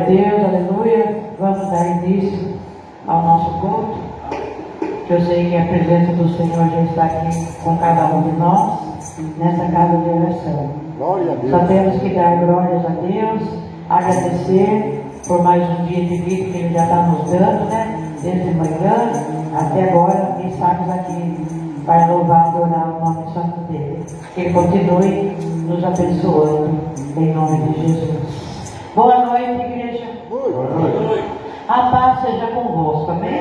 a Deus, aleluia. Vamos dar início ao nosso culto, que eu sei que a presença do Senhor já está aqui com cada um de nós, nessa casa de oração. Glória a Deus. Só temos que dar glórias a Deus, agradecer por mais um dia de vida que Ele já está nos dando, né? Desde manhã até agora, estamos aqui para louvar e adorar o nome santo dele. Que Ele continue nos abençoando, em nome de Jesus. Boa noite, igreja. Boa noite. A paz seja convosco, amém?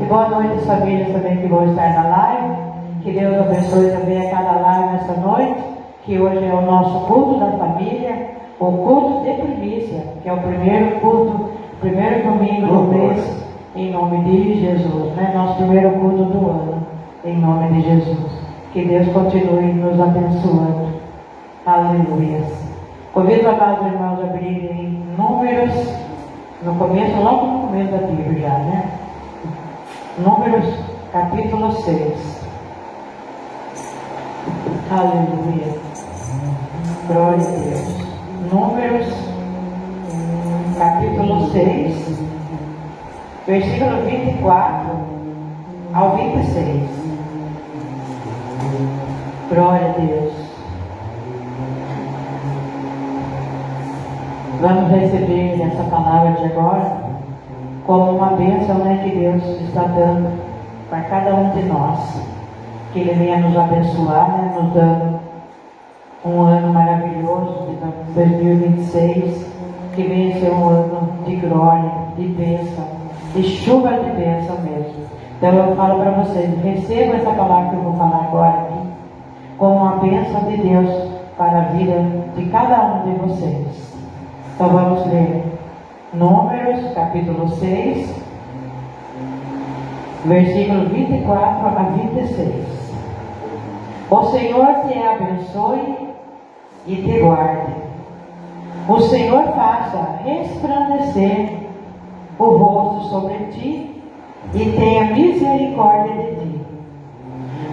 E boa noite, famílias também que vão estar na live. Que Deus abençoe também a cada live nessa noite, que hoje é o nosso culto da família, o culto de primícia, que é o primeiro culto, primeiro domingo do mês, em nome de Jesus, né? Nosso primeiro culto do ano, em nome de Jesus. Que Deus continue nos abençoando. Aleluia. Convido a amados irmãos a abrirem Números, no começo, logo no começo da Bíblia já, né? Números, capítulo 6. Aleluia. Glória a Deus. Números, capítulo 6, versículo 24 ao 26. Glória a Deus. Vamos receber essa palavra de agora como uma bênção, né, que Deus está dando para cada um de nós. Que Ele venha nos abençoar, né, nos dando um ano maravilhoso de 2026. Que venha ser um ano de glória, de bênção, de chuva de bênção mesmo. Então eu falo para vocês, recebam essa palavra que eu vou falar agora aqui como uma bênção de Deus para a vida de cada um de vocês. Então vamos ler Números, capítulo 6, versículo 24 a 26. O Senhor te abençoe e te guarde. O Senhor faça resplandecer o rosto sobre ti e tenha misericórdia de ti.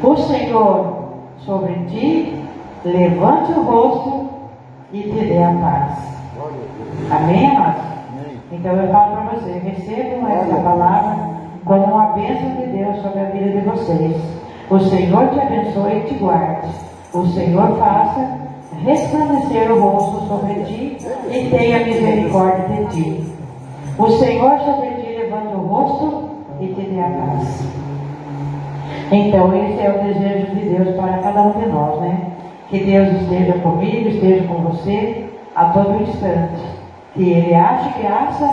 O Senhor sobre ti levante o rosto e te dê a paz. Amém, amados? Então eu falo para vocês, recebam essa palavra como uma bênção de Deus sobre a vida de vocês. O Senhor te abençoe e te guarde. O Senhor faça resplandecer o rosto sobre ti e tenha misericórdia de ti. O Senhor sobre ti levante o rosto e te dê a paz. Então esse é o desejo de Deus para cada um de nós, né? Que Deus esteja comigo, esteja com você a todo instante. Que Ele ache graça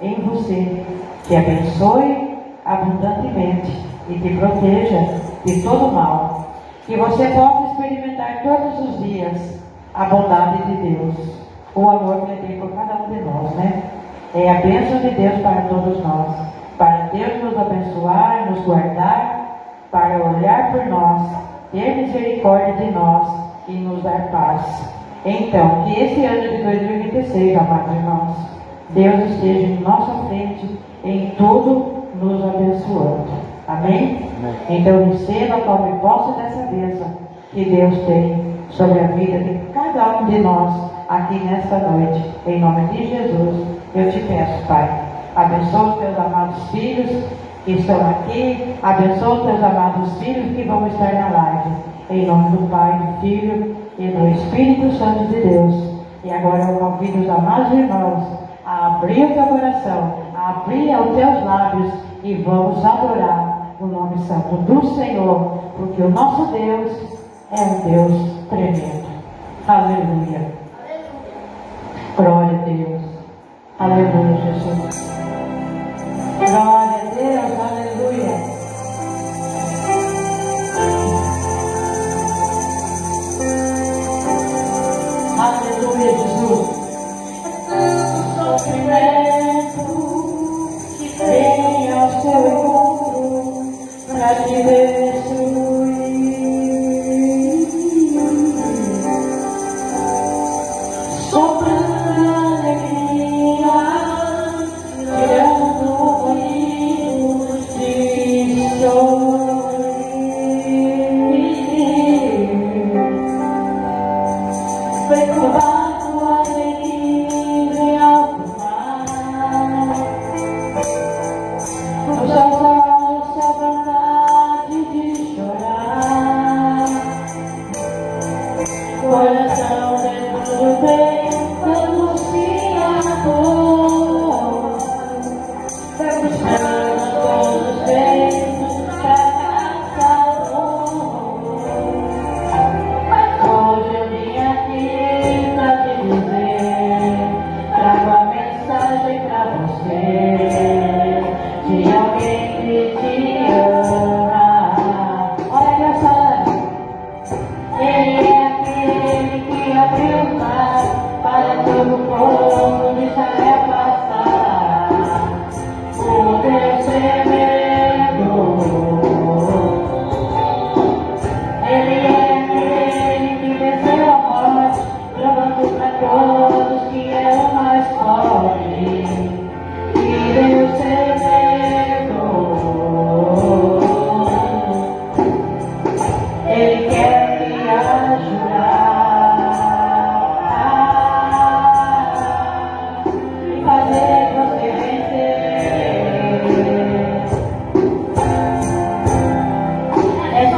em você, te abençoe abundantemente e te proteja de todo mal. Que você possa experimentar todos os dias a bondade de Deus, o amor que Ele tem por cada um de nós, né? É a bênção de Deus para todos nós, para Deus nos abençoar, nos guardar, para olhar por nós, ter misericórdia de nós e nos dar paz. Então, que esse ano de 2026, amados irmãos, Deus esteja em nossa frente, em tudo, nos abençoando. Amém? Amém. Então, receba, tome posse dessa bênção que Deus tem sobre a vida de cada um de nós aqui nesta noite. Em nome de Jesus, eu te peço, Pai, abençoa os teus amados filhos que estão aqui, abençoa os teus amados filhos que vão estar na live. Em nome do Pai, do Filho e do Espírito Santo de Deus. E agora eu convido os amados irmãos a abrir o teu coração, a abrir os teus lábios e vamos adorar o nome santo do Senhor, porque o nosso Deus é um Deus tremendo. Aleluia. Glória a Deus. Aleluia, Jesus. Glória a Deus. Aleluia. Aleluia, Jesus. Sofrimento que vem ao seu encontro para te destruir. Soprando alegria, tirando o ruído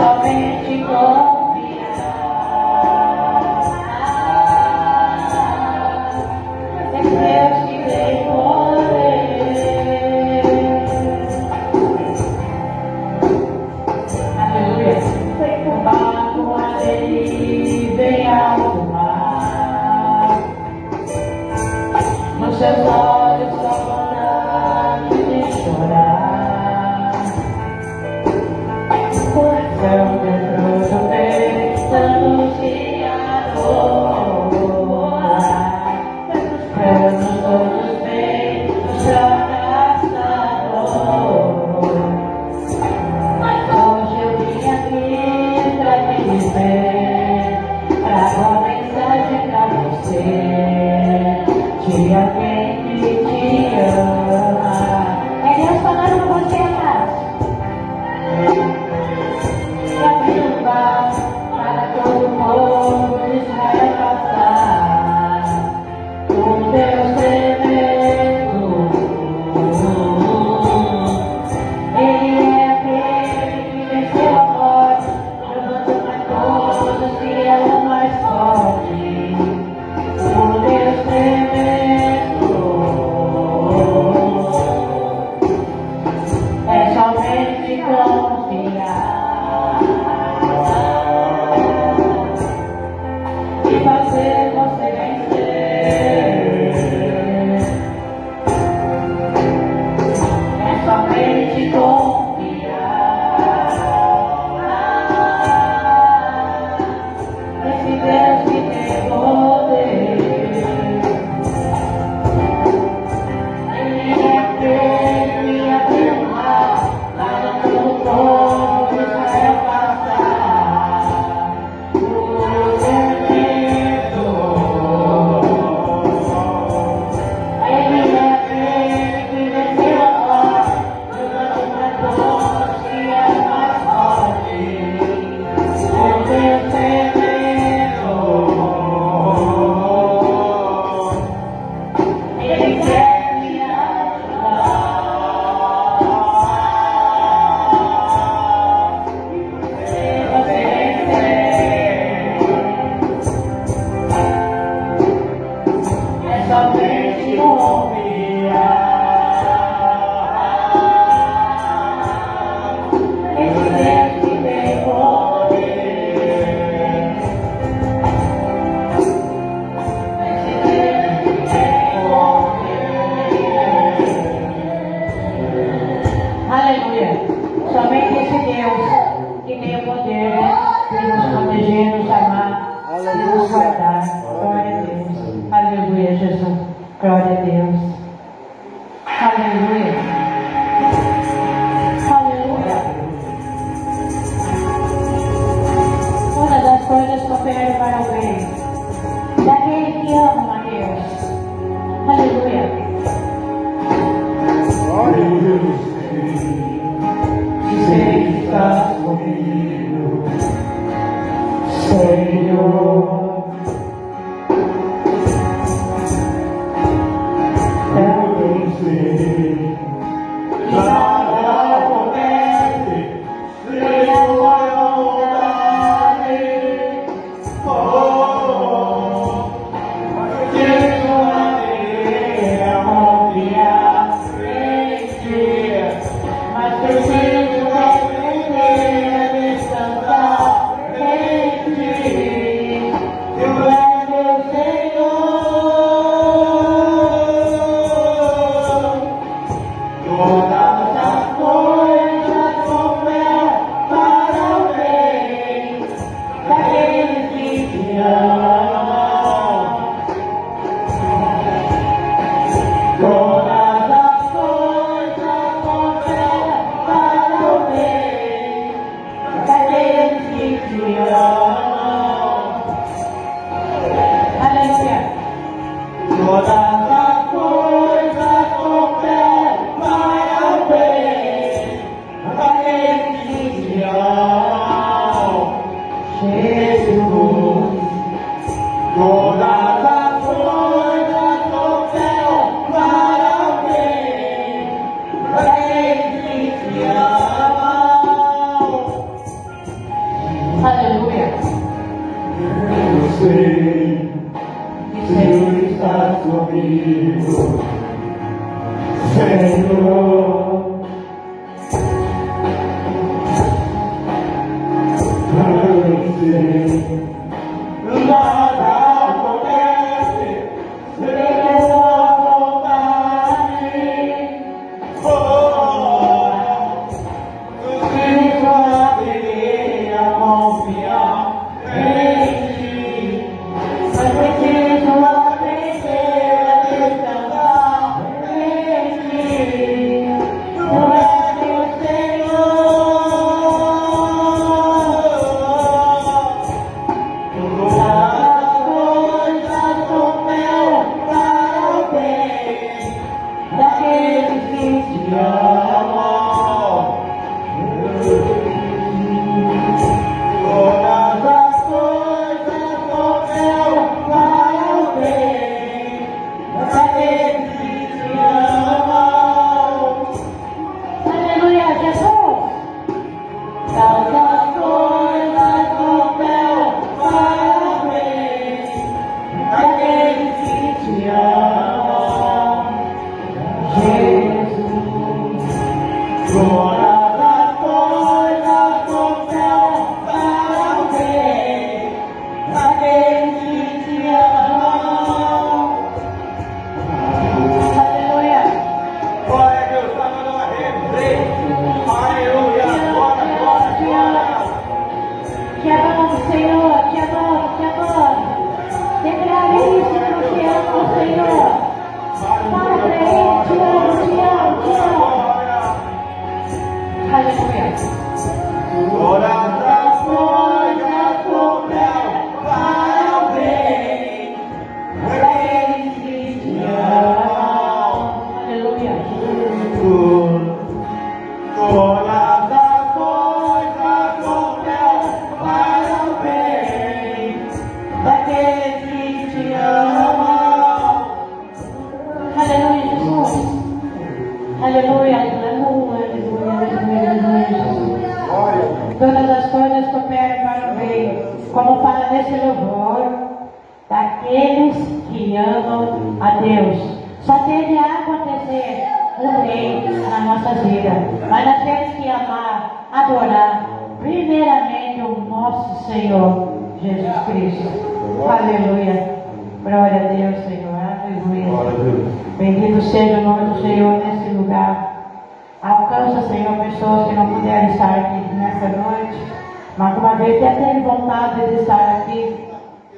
somente confiar. É Deus que tem poder. Aleluia. O barco ali bem alto mar. Nos seus olhos só vontade de chorar. Coração dentro do peito anunciador. Planos todos feitos fracassador. Mas hoje eu vim aqui pra te dizer, trago a mensagem pra você. Te alguém que te ama. É Deus falando com você, amado. E abriu o mar para todo o povo de Israel passar. O Deus tremendo, Ele é aquele que venceu a morte, provando pra todos que é o mais forte. O Deus tremendo, é somente confiar e fazer você vencer. É somente confiar nesse Deus que tem poder. Ele é aquele que abriu o mar para todo o povo de Israel passar. O tremendo. Ele é aquele que venceu a morte, provando pra todos que é mais forte. O Deus tremendo. Ele quer me ajudar. Se você vencer, é somente confiar. Esse Deus que tem poder. Esse Deus que tem poder. Aleluia. Somente esse Deus que tem o poder de nos proteger, nos amar, e nos guardar. Glória a Deus. Aleluia, Jesus. Glória a Deus. Aleluia. Aleluia. Todas as coisas cooperam para o bem daquele que ama a Deus. Aleluia. Glória a Deus. Sei que estás comigo, Senhor. Também sei que nada acontece sem a tua vontade. Mas preciso aprender a confiar em ti. Mas preciso aprender a descansar em ti. Tu és meu Senhor. Todas as coisas cooperam para o bem daqueles que te amam. Todas as coisas cooperam para o bem daqueles que te amam. Aleluia. Todas as coisas cooperam para o bem daqueles que te amam. Jesus. Todas as coisas cooperam para o bem daqueles que te amam. Aleluia. Eu sei que o Senhor está comigo, Senhor. Eu sei, nada acontece sem sua vontade. Eu só queria confiar em ti, mas preciso aprender a descansar em ti. Tu és meu Senhor. Todas as coisas cooperam para o bem daqueles que te amam. Todas as coisas cooperam para o bem daqueles que te amam. Aleluia, Jesus. Todas as coisas cooperam para o bem daqueles que te amam. Jesus. Todas as coisas cooperam para o bem daqueles que te amam. Aleluia. Glória a Deus, está dando uma rede. Aleluia, glória, glória, glória. Te amamos, Senhor. Te amamos, te amamos. Declare isso que te amo, Senhor. Fala pra Ele. Te amo, te amo, te amo. Aleluia. Todas as coisas cooperam para o bem daqueles que te amam. Aleluia. Todas as coisas cooperam para o bem daqueles que te amam. Aleluia, Jesus. Aleluia, aleluia, aleluia, aleluia, aleluia, Jesus. Todas as coisas cooperam para o bem, como fala nesse louvor, daqueles que amam a Deus. Só tende a acontecer um bem nas nossas vidas, mas nós temos que amar, adorar, primeiramente o nosso Senhor Jesus Cristo. Aleluia. Glória a Deus, Senhor. Aleluia. Bendito seja o nome do Senhor nesse lugar. Alcança, Senhor, pessoas que não puderam estar aqui nessa noite. Mas uma vez até teve vontade de estar aqui,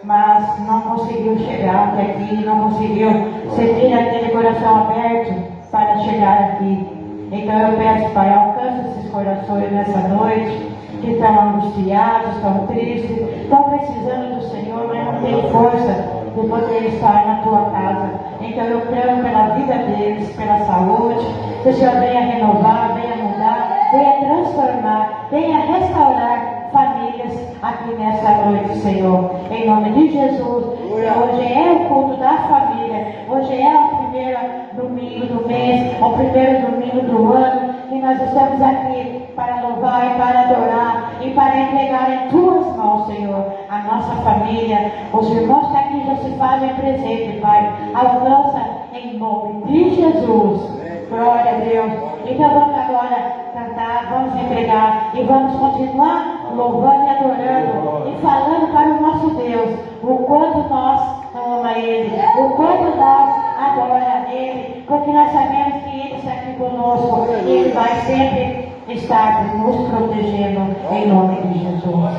mas não conseguiu chegar até aqui, não conseguiu sentir aquele coração aberto para chegar aqui. Então eu peço, Pai, alcança esses corações nessa noite, que estão angustiados, estão tristes, estão precisando do Senhor, mas não têm força de poder estar na tua casa. Então eu clamo pela vida deles, pela saúde, que o Senhor venha renovar, venha mudar, venha transformar, venha restaurar famílias aqui nessa noite, Senhor. Em nome de Jesus, hoje é o culto da família, hoje é o primeiro domingo do mês, o primeiro domingo do ano, e nós estamos aqui para louvar e para adorar e para entregar em tuas mãos, Senhor, a nossa família. Os irmãos que aqui já se fazem presente, Pai. Alcança em nome de Jesus. Glória a Deus. Então vamos agora cantar, vamos entregar e vamos continuar louvando e adorando e falando para o nosso Deus o quanto nós amamos Ele, o quanto nós adoramos Ele, porque nós sabemos que Ele está aqui conosco e Ele vai sempre estar nos protegendo em nome de Jesus.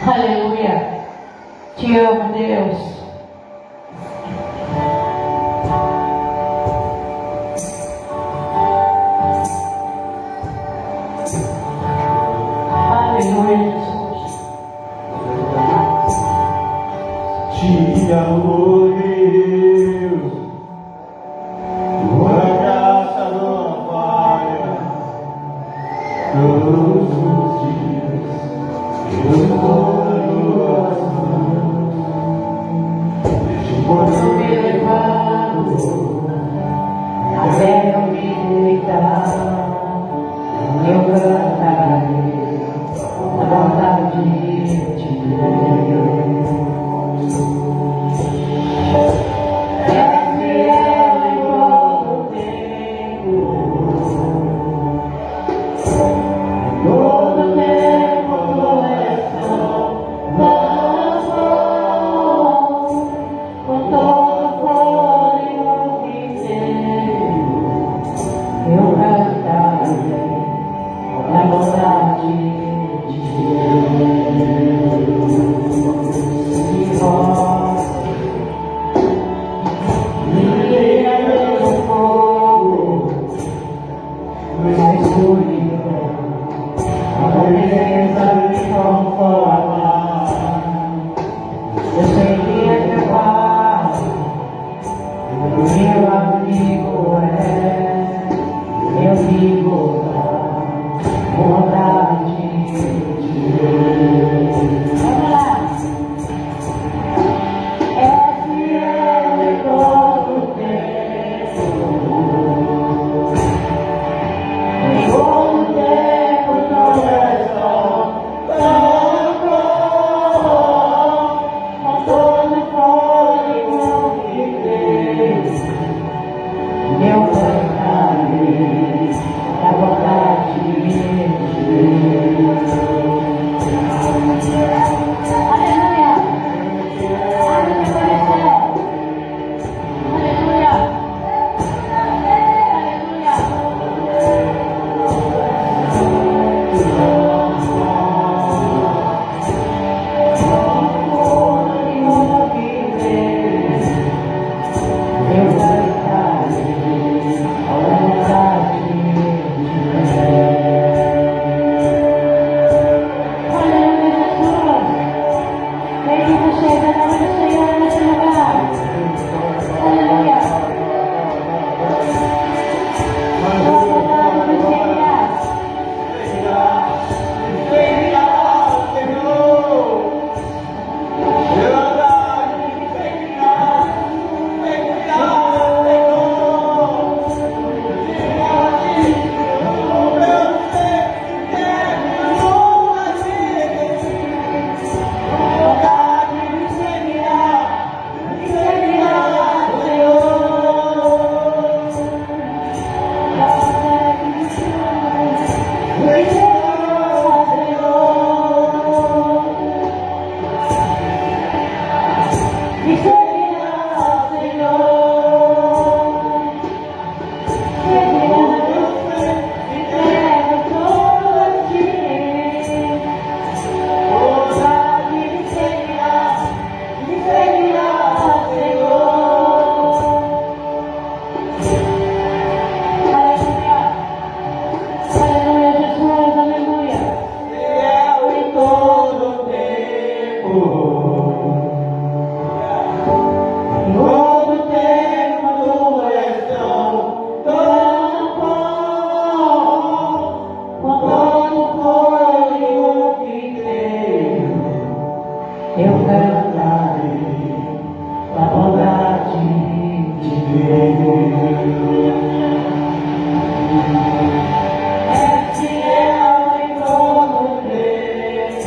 Aleluia. Te amo, Deus. Aleluia, Jesus. Te amo, Deus. Tua graça não falha. Todos os dias eu estou na tua mão. Quando me levanto, até eu me deitar, eu cantarei a bondade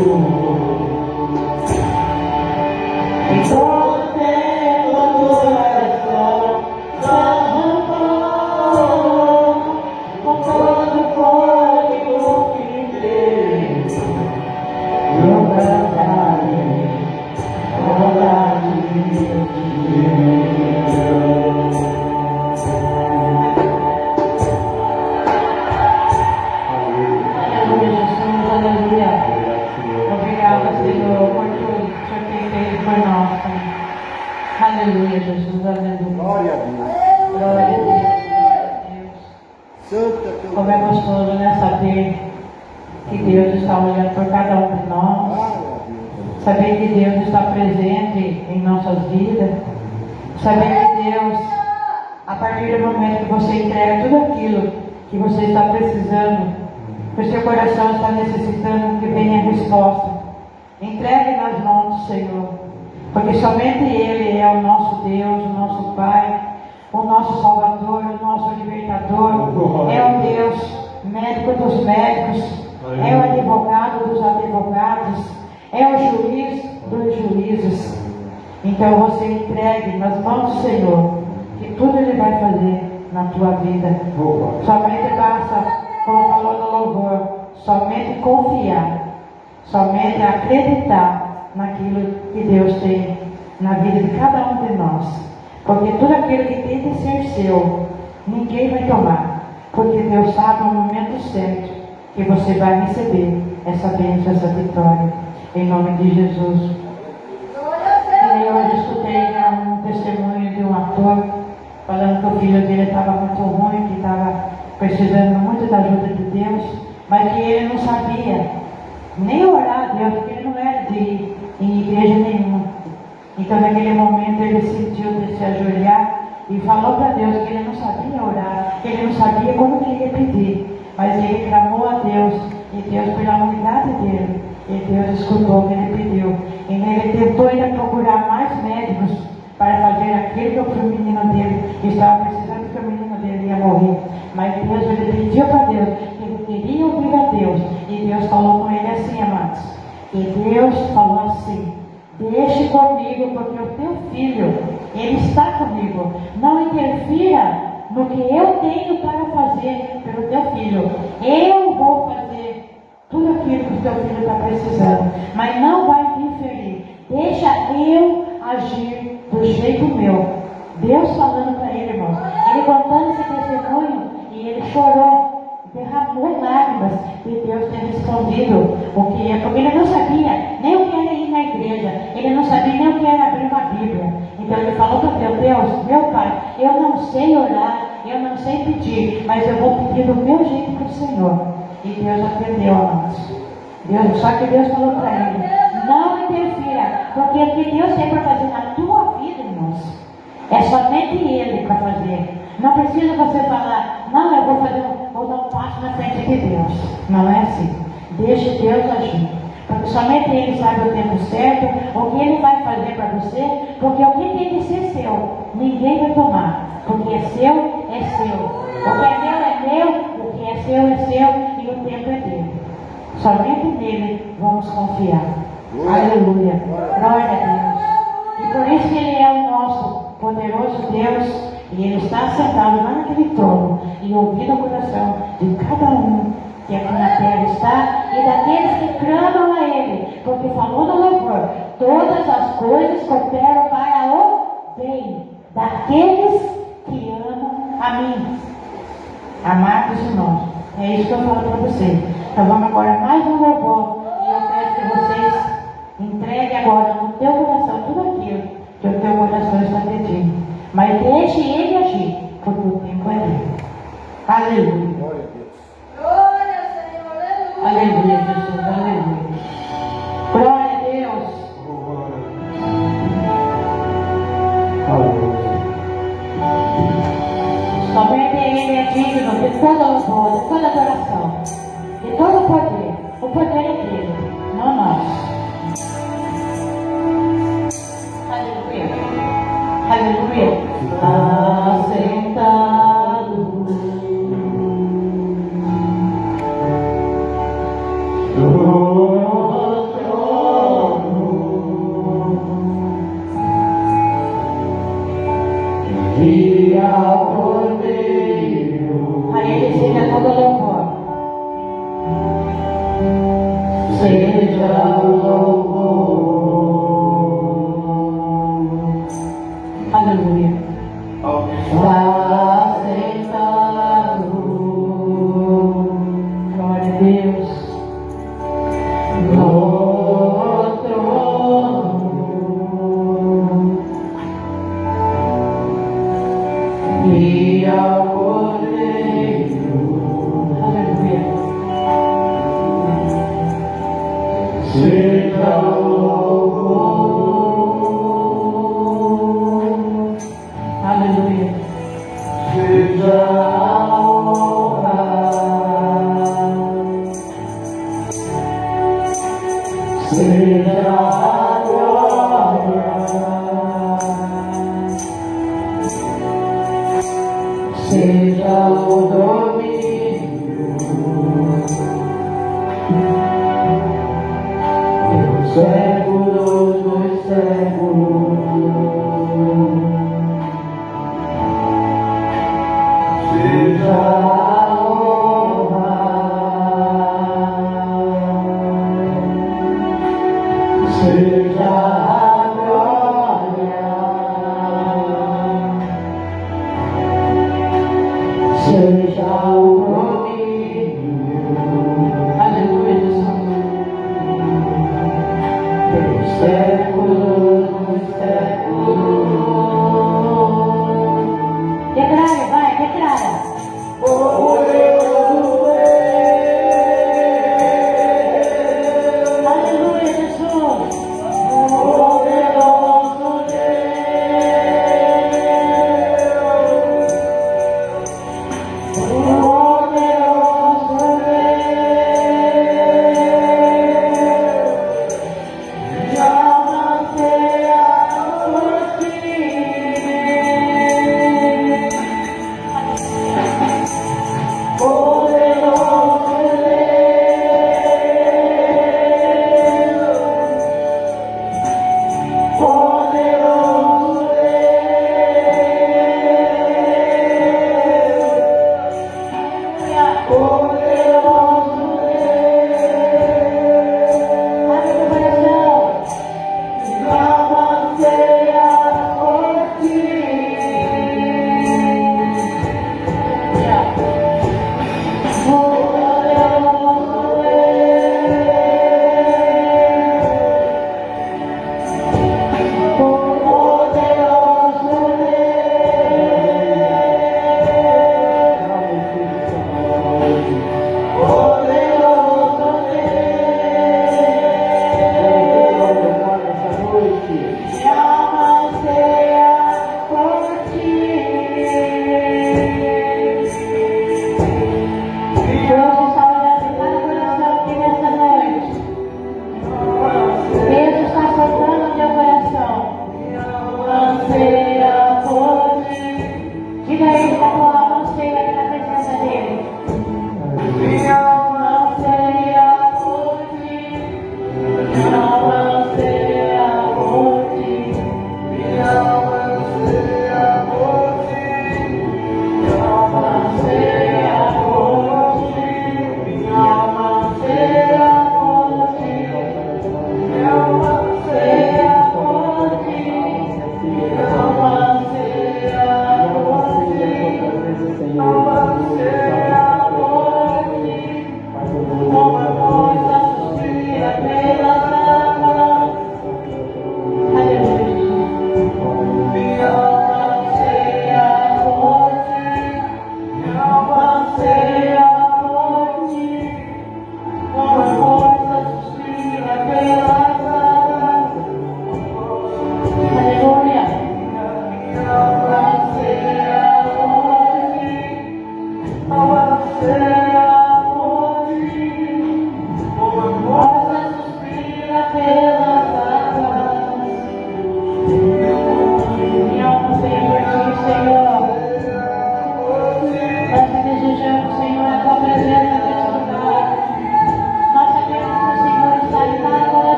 E todo tempo coração derramou, com todo fôlego que tem, eu cantarei toda Aleluia, Jesus, aleluia. Obrigada, Senhor, por tudo que o Senhor tem feito por nós, Pai. Aleluia, Jesus, aleluia. Glória a Deus. Glória a Deus, glória a Deus. Santa teu Como é gostoso, né, saber que Deus está olhando por cada um de nós. Glória a Deus. Saber que Deus está presente em nossas vidas. Saber que Deus, a partir do momento que você entrega tudo aquilo que você está precisando, que o seu coração está necessitando, que venha a resposta. Entregue nas mãos do Senhor, porque somente Ele é o nosso Deus, o nosso Pai, o nosso Salvador, o nosso Libertador. É o Deus médico dos médicos, é o advogado dos advogados, é o juiz dos juízes. Então você entregue nas mãos do Senhor, que tudo Ele vai fazer na tua vida. Somente basta, como falou no louvor, somente confiar, somente acreditar naquilo que Deus tem na vida de cada um de nós. Porque tudo aquilo que tem de ser seu, ninguém vai tomar. Porque Deus sabe no momento certo que você vai receber essa bênção, essa vitória. Em nome de Jesus. E eu hoje escutei um testemunho de um ator falando que o filho dele estava muito ruim, que estava precisando muito da ajuda de Deus, mas que ele não sabia nem orar a Deus, porque ele não era de ir em igreja nenhuma. Então naquele momento ele sentiu de se ajoelhar e falou para Deus que ele não sabia orar, que ele não sabia como que ia pedir, mas ele clamou a Deus, e Deus, pela unidade dele, e Deus escutou o que ele pediu. E ele tentou ainda procurar mais médicos para fazer aquilo que o menino dele estava precisando, que o menino dele ia morrer. Mas Deus, ele pediu para Deus que ele queria ouvir a Deus. E Deus falou com ele assim, amados. E Deus falou assim: deixe comigo, porque o teu filho, ele está comigo. Não interfira no que eu tenho para fazer pelo teu filho. Eu vou fazer tudo aquilo que o teu filho está precisando, mas não vai interferir. Deixa eu agir do jeito meu. Deus falando para ele, irmãos. Ele contando esse testemunho e ele chorou, derramou lágrimas, e Deus tem respondido o que é, porque ele não sabia nem o que era ir na igreja, ele não sabia nem o que era abrir uma Bíblia. Então ele falou para Deus: meu Pai, eu não sei orar, eu não sei pedir, mas eu vou pedir do meu jeito para o Senhor. E Deus atendeu a nós. Só que Deus falou para ele: não interfira, porque o que Deus tem para fazer na tua vida, irmãos, é somente Ele para fazer. Não precisa você falar: não, eu vou dar um passo na frente de Deus. Não é assim. Deixe Deus agir, porque somente Ele sabe o tempo certo, o que Ele vai fazer para você, porque o que tem que ser seu, ninguém vai tomar, porque é seu, é seu. O que é meu é meu, o que é seu, e o tempo é dele. Somente nele vamos confiar. Aleluia. Glória a Deus. E por isso que Ele é o nosso poderoso Deus. E Ele está sentado lá naquele trono e ouvindo o coração de cada um que aqui na terra está e daqueles que clamam a Ele. Porque falou no louvor: todas as coisas cooperam para o bem daqueles que amam a mim. Amados irmãos, é isso que eu falo para vocês. Então vamos agora mais um louvor. E eu peço que vocês entreguem agora no teu coração tudo aquilo que o teu coração está pedindo. Mas deixe Ele agir, porque o tempo é dele. Aleluia. Glória a Deus. Glória, Senhor, aleluia. Aleluia, Jesus, aleluia. Glória a Deus. Somente Ele é digno de todo louvor, de toda adoração, de todo poder. O poder é dele, não nós. Aleluia. Aleluia. Assentado no seja o louvor. Aleluia. Está sentado, glória a Deus, no trono, e ao Cordeiro, aleluia, seja o louvor, aleluia, seja a honra, seja a glória, seja o domínio, pelos séculos dos séculos. Seja a honra, seja a glória, seja o domínio, aleluia, pelos séculos dos séculos. Declara, vai, declara. Aleluia, Jesus. Poderoso Deus. Poderoso Deus.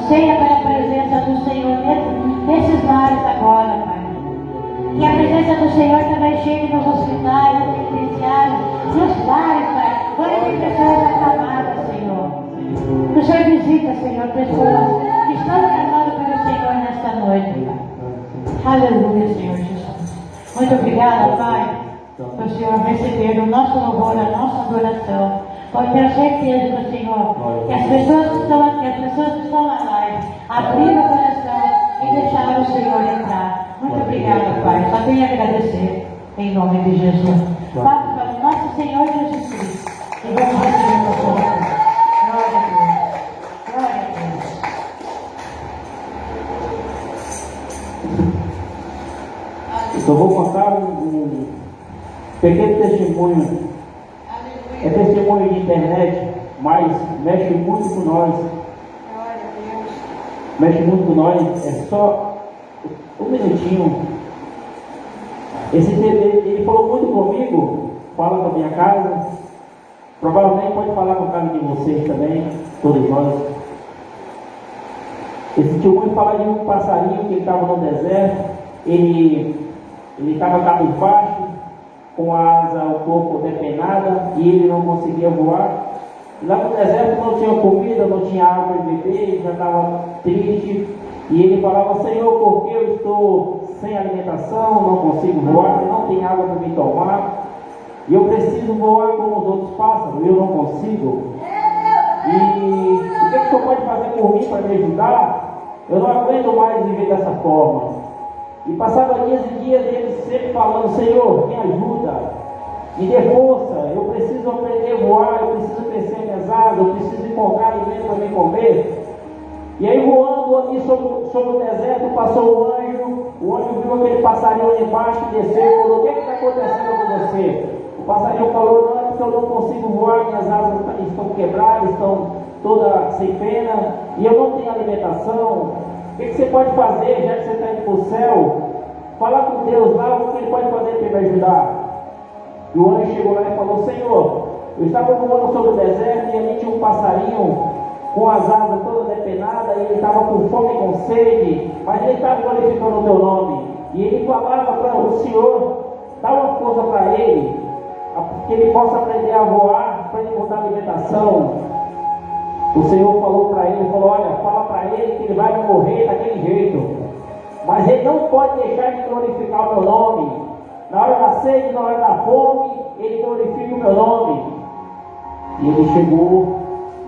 Seja para a presença do Senhor nesses lares agora, Pai. Que a presença do Senhor também chegue nos hospitais, nos penitenciários, nos lares, Pai. Onde tem pessoas acamadas, Senhor. Que o Senhor visita, Senhor, pessoas que estão clamando pelo Senhor nesta noite, Pai. Aleluia, Senhor Jesus. Muito obrigada, Pai, por o Senhor receber o nosso louvor, a nossa adoração. Pode ter certeza do Senhor que as pessoas que estão aqui, as pessoas que estão na live, abriram o coração e deixaram o Senhor entrar. Muito obrigada, Pai. Só tenho a agradecer em nome de Jesus. Vamos para o nosso Senhor Jesus Cristo e vamos receber o nosso louvor. Glória a Deus. Glória a Deus. Eu vou contar um pequeno testemunho. É testemunho de internet, mas mexe muito com nós. Mexe muito com nós. É só um minutinho. Ele falou muito comigo, fala com a minha casa. Provavelmente pode falar com a casa de vocês também, todos nós. Esse testemunho fala de um passarinho que estava no deserto. Ele estava cabisbaixo, com a asa um pouco depenada, e ele não conseguia voar. Lá no deserto não tinha comida, não tinha água para beber, ele já estava triste. E ele falava: Senhor, por que eu estou sem alimentação, não consigo voar, não tenho água para me tomar, e eu preciso voar como os outros pássaros, eu não consigo. E o que o Senhor pode fazer por mim para me ajudar? Eu não aguento mais viver dessa forma. E passava dias e dias ele sempre falando: Senhor, me ajuda, me dê força, eu preciso aprender a voar, eu preciso crescer minhas asas, eu preciso encontrar alimento para me comer. E aí, voando ali sobre o deserto, passou o anjo viu aquele passarinho lá embaixo e desceu e falou: o que está acontecendo com você? O passarinho falou: não, é porque eu não consigo voar, minhas asas estão quebradas, estão todas sem pena, e eu não tenho alimentação. O que você pode fazer, já que você está indo para o céu? Falar com Deus lá, o que Ele pode fazer para me ajudar? E o anjo chegou lá e falou: Senhor, eu estava voando sobre o deserto e ali tinha um passarinho com as asas todas depenadas, e ele estava com fome e com sede, mas ele estava glorificando o teu nome. E ele falava para o Senhor, dá uma força para ele, que ele possa aprender a voar, para ele encontrar alimentação. O Senhor falou para ele, olha, fala para ele que ele vai morrer daquele jeito, mas ele não pode deixar de glorificar o meu nome. Na hora da sede, na hora da fome, ele glorifica o meu nome. E ele chegou,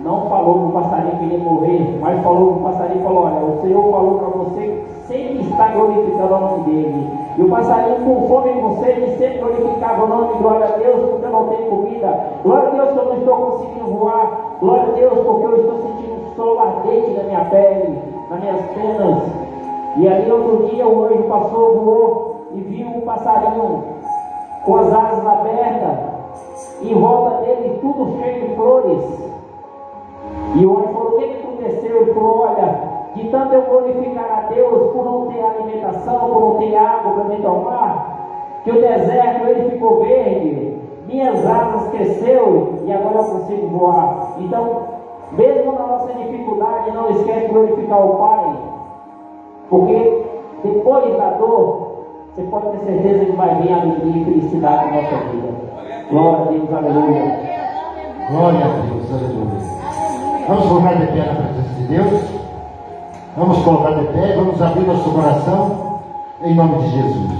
não falou para o passarinho que ele ia morrer, mas falou para o passarinho, olha, o Senhor falou para você sempre está glorificando o nome dele. E o passarinho com fome e com sede sempre glorificava o nome. Glória a Deus porque eu não tenho comida, glória a Deus que eu não estou conseguindo voar, glória a Deus porque eu estou sentindo um sol ardente na minha pele, nas minhas penas. E ali outro dia o anjo passou, voou e viu um passarinho com as asas abertas, e em volta dele tudo cheio de flores. E o anjo falou: o que aconteceu? Ele falou: olha, de tanto eu glorificar a Deus por não ter alimentação, por não ter água para me tomar, que o deserto ele ficou verde, minhas asas cresceu e agora eu consigo voar. Então, mesmo na nossa dificuldade, não esquece de glorificar o Pai, porque depois da dor, você pode ter certeza que vai vir alegria e felicidade na nossa vida. Glória a Deus, aleluia. Glória a Deus, aleluia. Vamos colocar de pé na presença de Deus. Vamos colocar de pé e vamos abrir nosso coração em nome de Jesus.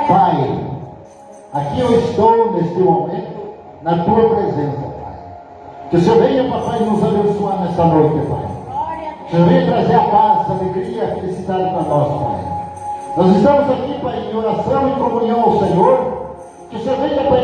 Pai, aqui eu estou neste momento na tua presença, Pai. Que o Senhor venha, papai, nos abençoar nesta noite, Pai. Que o Senhor venha trazer a paz, a alegria, a felicidade para nós, Pai. Nós estamos aqui, Pai, em oração e comunhão ao Senhor. Que o Senhor venha, Pai,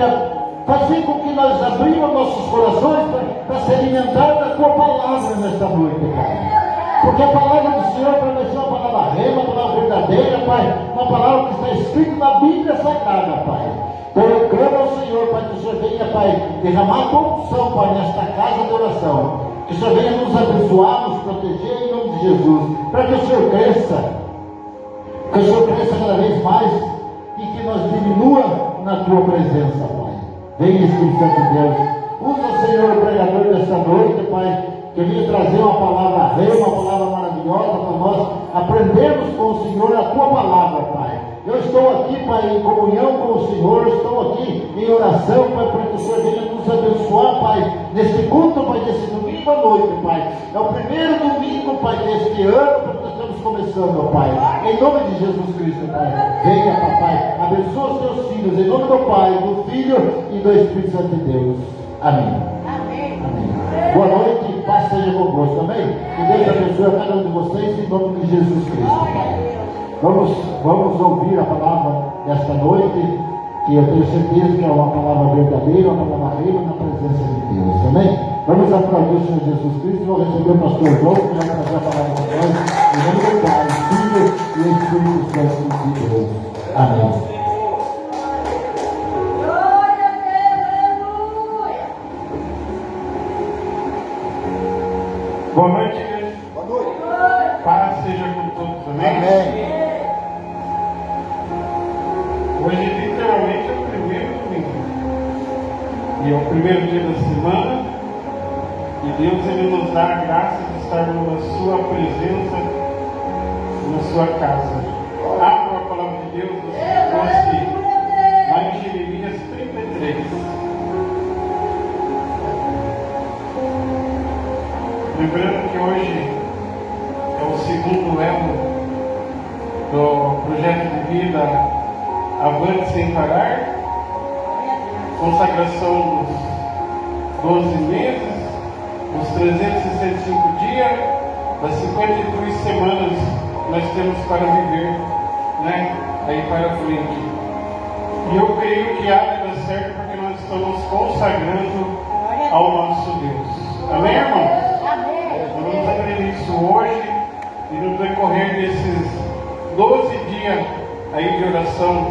fazer com que nós abrimos nossos corações para se alimentar da tua palavra nesta noite, Pai. Porque a palavra do Senhor para nós é uma palavra rema, uma palavra verdadeira, Pai. Uma palavra que está escrita na Bíblia Sagrada, Pai. Então eu clamo ao Senhor, Pai, que o Senhor venha, Pai, derramar a tua unção, Pai, nesta casa de oração. Que o Senhor venha nos abençoar, nos proteger em nome de Jesus. Para que o Senhor cresça. Que o Senhor cresça cada vez mais e que nós diminua na tua presença, Pai. Vem, Espírito Santo de Deus. Usa, Senhor, o pregador desta noite, Pai. que vinha trazer uma palavra rei, uma palavra maravilhosa para nós aprendermos com o Senhor a tua palavra, Pai. Eu estou aqui, Pai, em comunhão com o Senhor, estou aqui em oração, Pai, para que o Senhor venha nos abençoar, Pai, neste culto, Pai, desse domingo à noite, Pai. É o primeiro domingo, Pai, deste ano, porque nós estamos começando, Pai. Em nome de Jesus Cristo, Pai. Venha, Papai, abençoa os teus filhos, em nome do Pai, do Filho e do Espírito Santo de Deus. Amém. Amém. Boa noite, paz seja convosco, amém? Que Deus abençoe a cada um de vocês, em nome de Jesus Cristo, Pai. Vamos ouvir a palavra desta noite, que eu tenho certeza que é uma palavra verdadeira, uma palavra real na presença de Deus, amém? Vamos aplaudir o Senhor Jesus Cristo. Vou receber o pastor João, que vai trazer a palavra para nós, em nome do Pai, Filho e Espírito Santo de Deus. Amém. Boa noite, igreja. Boa noite. Paz seja com todos, amém? Amém. Hoje, literalmente, é o primeiro domingo. E é o primeiro dia da semana. E Deus, Ele nos dá a graça de estar na sua presença, na sua casa. Abra a palavra de Deus, você trouxe lá em Jeremias 33. Lembrando que hoje é o segundo elo do projeto de vida Avante Sem Parar, consagração dos 12 meses, dos 365 dias, das 52 semanas que nós temos para viver, né? Daí para frente. E eu creio que há de dar certo porque nós estamos consagrando ao nosso Deus. Amém, irmãos? Nós vamos aprender isso hoje e no decorrer desses 12 dias aí de oração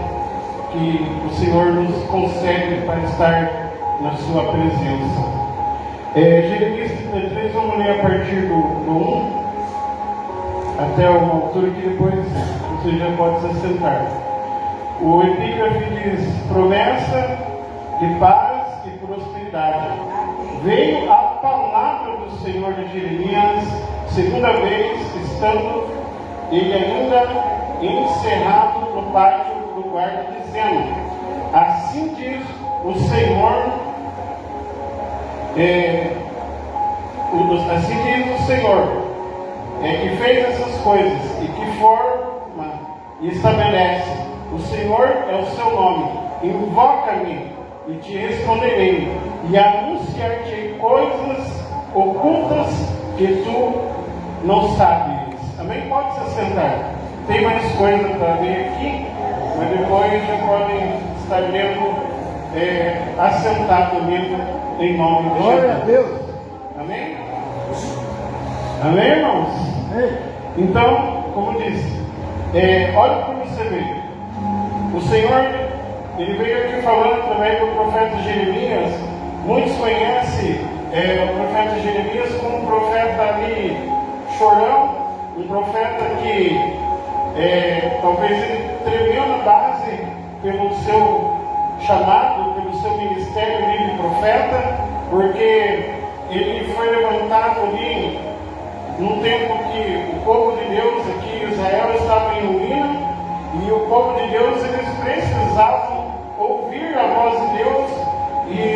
que o Senhor nos concede para estar na sua presença. Jeremias 33, vamos ler a partir do 1 até uma altura que depois você já pode se assentar. O epígrafe diz: promessa de paz e prosperidade. Veio a palavra do Senhor de Jeremias, segunda vez, estando ele ainda encerrado no pátio do guarda, dizendo: assim diz o Senhor, que fez essas coisas e que forma e estabelece. O Senhor é o seu nome. Invoca-me e te responderei, e anunciar-te coisas ocultas que tu não sabes. Amém? Pode se assentar. Tem mais coisa para ler aqui, mas depois já podem estar lendo assentado mesmo, em nome de Jesus. Glória a Deus. Amém? Amém, irmãos? Então, como disse, olha para você ver. O Senhor, Ele veio aqui falando através do profeta Jeremias. Muitos conhecem o profeta Jeremias como um profeta ali chorão, um profeta que talvez ele tremeu na base pelo seu chamado, pelo seu ministério ali de profeta, porque ele foi levantado ali num tempo que o povo de Deus aqui, Israel, estava em ruína, e o povo de Deus, eles precisavam ouvir a voz de Deus,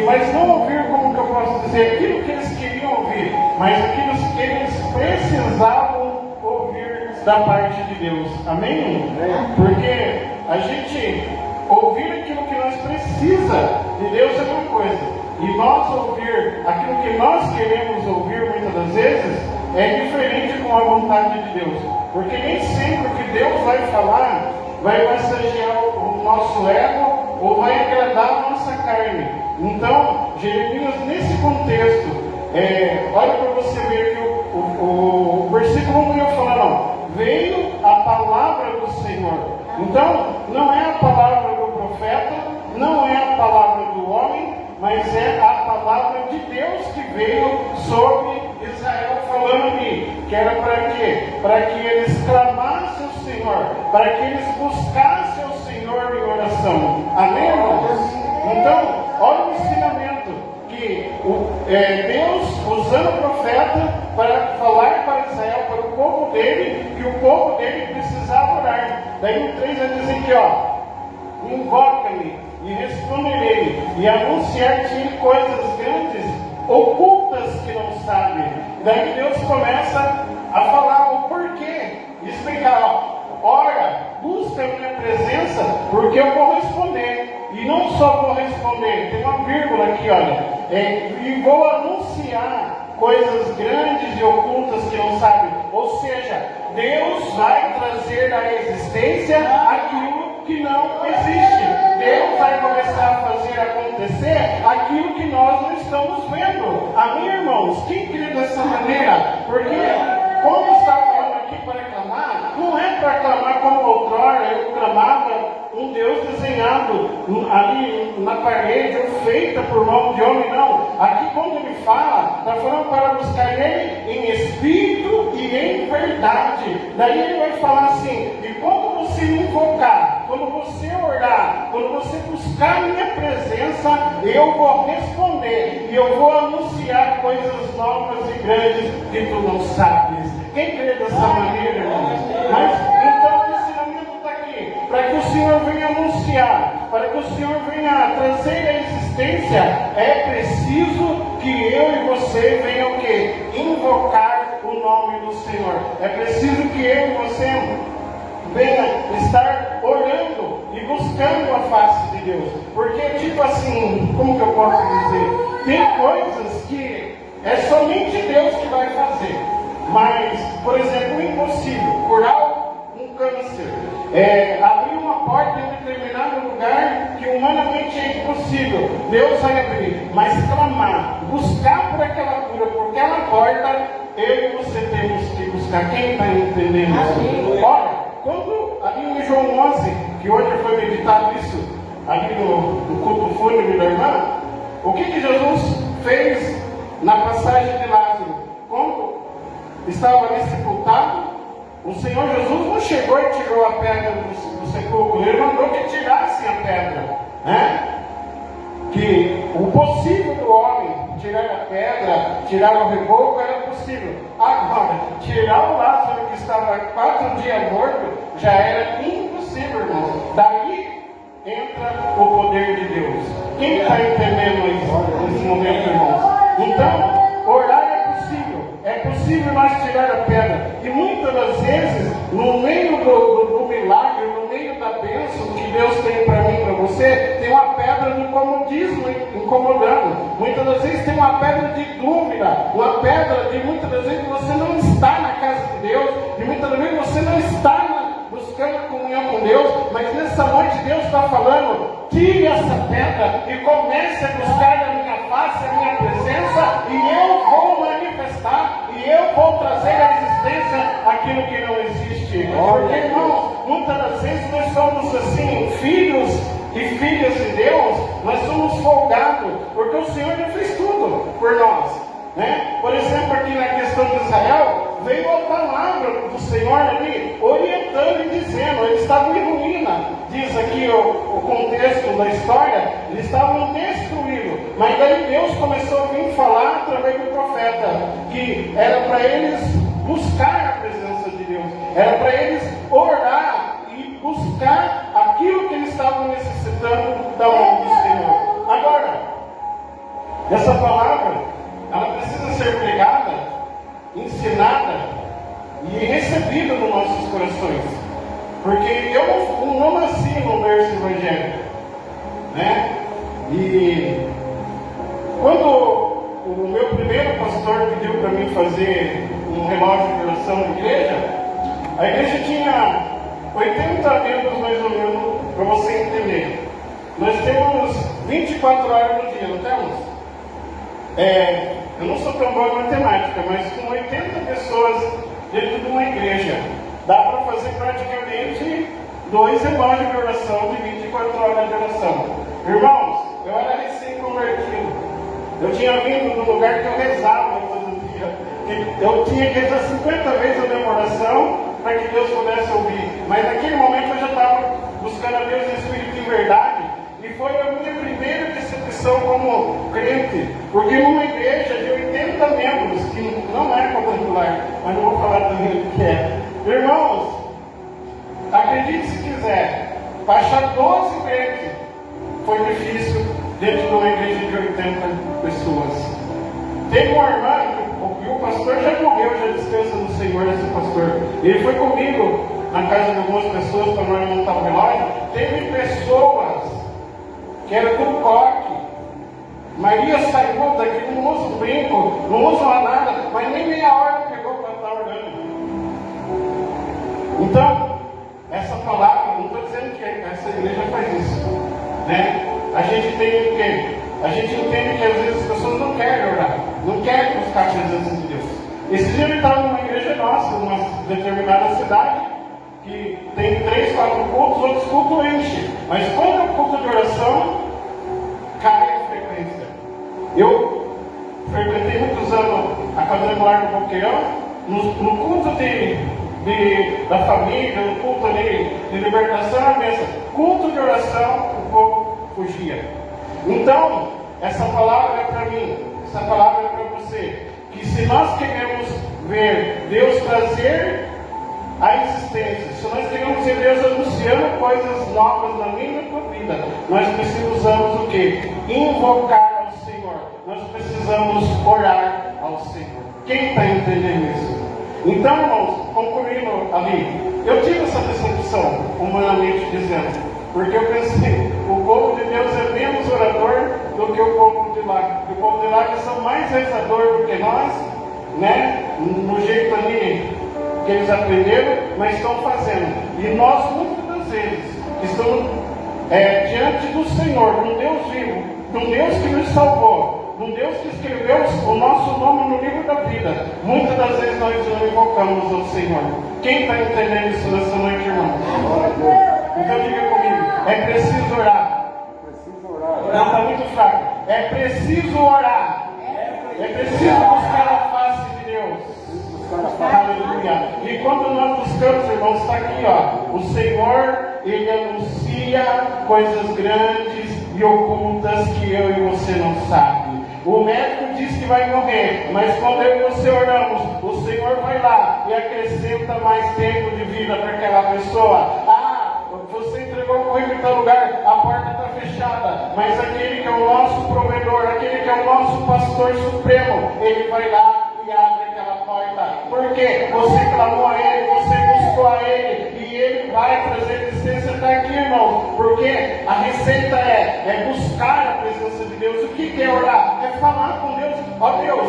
mas não ouvir, como que eu posso dizer, aquilo que eles queriam ouvir, mas aquilo que eles precisavam ouvir da parte de Deus. Amém? Porque a gente ouvir aquilo que nós precisamos de Deus é uma coisa, e nós ouvir aquilo que nós queremos ouvir muitas das vezes é diferente com a vontade de Deus, porque nem sempre o que Deus vai falar vai massagear o nosso ego ou vai agradar a nossa carne. Então, Jeremias, nesse contexto, olha para você ver que o versículo não ia falar, não. Veio a palavra do Senhor. Então, não é a palavra do profeta, não é a palavra do homem, mas é a palavra de Deus que veio sobre Israel, falando que era para quê? Para que eles clamassem ao Senhor, para que eles buscassem ao Senhor em oração. Amém, irmãos? Então, olha o ensinamento que Deus, usando o profeta, para falar para Israel, para o povo dele, que o povo dele precisava orar. Daí no 3 ele diz aqui, ó, invoca-me e responderei, e anunciar-te coisas grandes, ocultas que não sabe. Daí Deus começa a falar o porquê, explicar, ó, ora, busca a minha presença, porque eu vou responder. E não só vou responder, tem uma vírgula aqui, olha, e vou anunciar coisas grandes e ocultas que não sabe. Ou seja, Deus vai trazer à existência aquilo que não existe. Deus vai começar a fazer acontecer aquilo que nós não estamos vendo. Amém, irmãos? Quem crê dessa maneira? Porque, como está falando aqui para clamar, não é para clamar como outrora eu clamava um Deus desenhado ali na parede, ou feita por mão de homem, não. Aqui quando ele fala, está falando para buscar ele em espírito e em verdade. Daí ele vai falar assim, e quando você me invocar, quando você orar, quando você buscar a minha presença, eu vou responder, e eu vou anunciar coisas novas e grandes que tu não sabes. Quem crê dessa maneira, irmãos? Mas então o ensinamento está aqui, para que o Senhor venha anunciar, para que o Senhor venha trazer à existência, é preciso que eu e você venham o quê? Invocar o nome do Senhor. É preciso que eu e você venha estar orando e buscando a face de Deus. Porque, tipo assim, como que eu posso dizer? Tem coisas que é somente Deus que vai fazer. Mas, por exemplo, o impossível, curar um câncer, abrir uma porta em determinado lugar que humanamente é impossível, Deus vai abrir. Mas clamar, buscar por aquela cura, por aquela porta, eu e você temos que buscar. Quem está entendendo? Olha, quando ali em João 11, que hoje foi meditado isso, ali no culto fúnebre da irmã, o que Jesus fez na passagem de Lázaro? Quando estava ali sepultado, o Senhor Jesus não chegou e tirou a pedra do sepulcro, ele mandou que tirassem a pedra, né? Que o possível do homem, tirar a pedra, tirar o reboco, era possível. Agora, tirar o Lázaro que estava 4 dias morto, já era impossível, irmão. Daí entra o poder de Deus. Quem está entendendo isso nesse momento, irmãos? Então, orar é possível nós tirar a pedra. E muitas das vezes, no meio do milagre, no meio da bênção que Deus tem para mim e para você, tem uma pedra de comodismo incomodando. Muitas das vezes tem uma pedra de dúvida, uma pedra de muitas das vezes você não está na casa de Deus, e muitas das vezes você não está buscando a comunhão com Deus, mas nessa noite Deus está falando, tire essa pedra e comece a buscar a minha face, a minha presença, e eu vou manifestar, e eu vou trazer à existência aquilo que não existe. Porque, irmãos, muitas das vezes nós somos assim, filhos e filhas de Deus, nós somos folgados, porque o Senhor já fez tudo por nós, né? Por exemplo, aqui na questão de Israel, veio a palavra do Senhor ali, orientando e dizendo, eles estavam em ruína, diz aqui o contexto da história, eles estavam destruídos, mas daí Deus começou a vir falar através do profeta, que era para eles buscar a presença de Deus, era para eles orar e buscar aquilo que eles estavam necessitando da mão do Senhor. Agora, essa palavra, ela precisa ser pregada, ensinada e recebida nos nossos corações. Porque eu não nasci no berço evangélico, né? E quando o meu primeiro pastor pediu para mim fazer um relógio de oração na igreja, a igreja tinha 80 membros mais ou menos, para você entender. Nós temos 24 horas no dia, não temos? Eu não sou tão bom em matemática, mas com 80 pessoas dentro de uma igreja, dá para fazer praticamente 2 relógios de oração de 24 horas de oração. Irmãos, eu era recém-convertido. Eu tinha vindo do lugar que eu rezava todo dia. Eu tinha que rezar 50 vezes a minha oração para que Deus pudesse ouvir. Mas naquele momento eu já estava buscando a Deus em espírito e em verdade. E foi a minha primeira decepção como crente. Porque numa igreja de 80 membros, que não é quadrangular, mas não vou falar também o que é. Irmãos, acredite se quiser, para achar 12 crentes foi difícil dentro de uma igreja de 80 pessoas. Teve uma irmã, e o pastor já morreu, já descansa no Senhor, esse pastor. Ele foi comigo na casa de algumas pessoas para nós montar o relógio. Teve pessoas que eram do coque. Maria saiu daqui, não usa um brinco, não usa nada, mas nem meia hora pegou para estar orando. Então, essa palavra, não estou dizendo que essa igreja faz isso, né? A gente tem o quê? A gente entende que às vezes as pessoas não querem orar, não querem buscar a presença de Deus. Esse dia eu estava numa igreja nossa, numa determinada cidade, que tem 3, 4 cultos, outros cultos enchem. Mas quando é o culto de oração, cai a frequência. Eu frequentei muitos anos a quadrangular do Boqueirão, no culto da família, no culto ali de libertação, a mesa. Culto de oração, o povo fugia. Então, essa palavra é para mim, essa palavra é para você. Que se nós queremos ver Deus trazer a existência, se nós queremos ver Deus anunciando coisas novas na minha e na tua vida, nós precisamos o quê? Invocar ao Senhor. Nós precisamos orar ao Senhor. Quem está entendendo isso? Então, irmãos, concluindo ali, eu tive essa decepção, humanamente dizendo, porque eu pensei, o povo de Deus é menos orador do que o povo de lá. O povo de lá eles são mais rezador do que nós, né? No jeito ali que eles aprenderam, mas estão fazendo. E nós, muitas das vezes, estamos diante do Senhor, de um Deus vivo, de um Deus que nos salvou, de um Deus que escreveu o nosso nome no livro da vida. Muitas das vezes nós não invocamos ao Senhor. Quem está entendendo isso nessa noite, irmão? Então diga comigo, é preciso orar. Não, está muito fraco. É preciso orar. É preciso buscar a face de Deus. Aleluia. E quando nós buscamos, irmãos, está aqui, ó. O Senhor, Ele anuncia coisas grandes e ocultas que eu e você não sabemos. O médico diz que vai morrer, mas quando eu e você oramos, o Senhor vai lá e acrescenta mais tempo de vida para aquela pessoa. Você entregou o currículo em tal lugar, a porta está fechada, mas aquele que é o nosso provedor, aquele que é o nosso pastor supremo, ele vai lá e abre aquela porta. Por quê? Você clamou a Ele, você buscou a Ele, e Ele vai trazer existência até aqui, irmão. Porque a receita é buscar a presença de Deus. O que é orar? É falar com Deus. Ó Deus,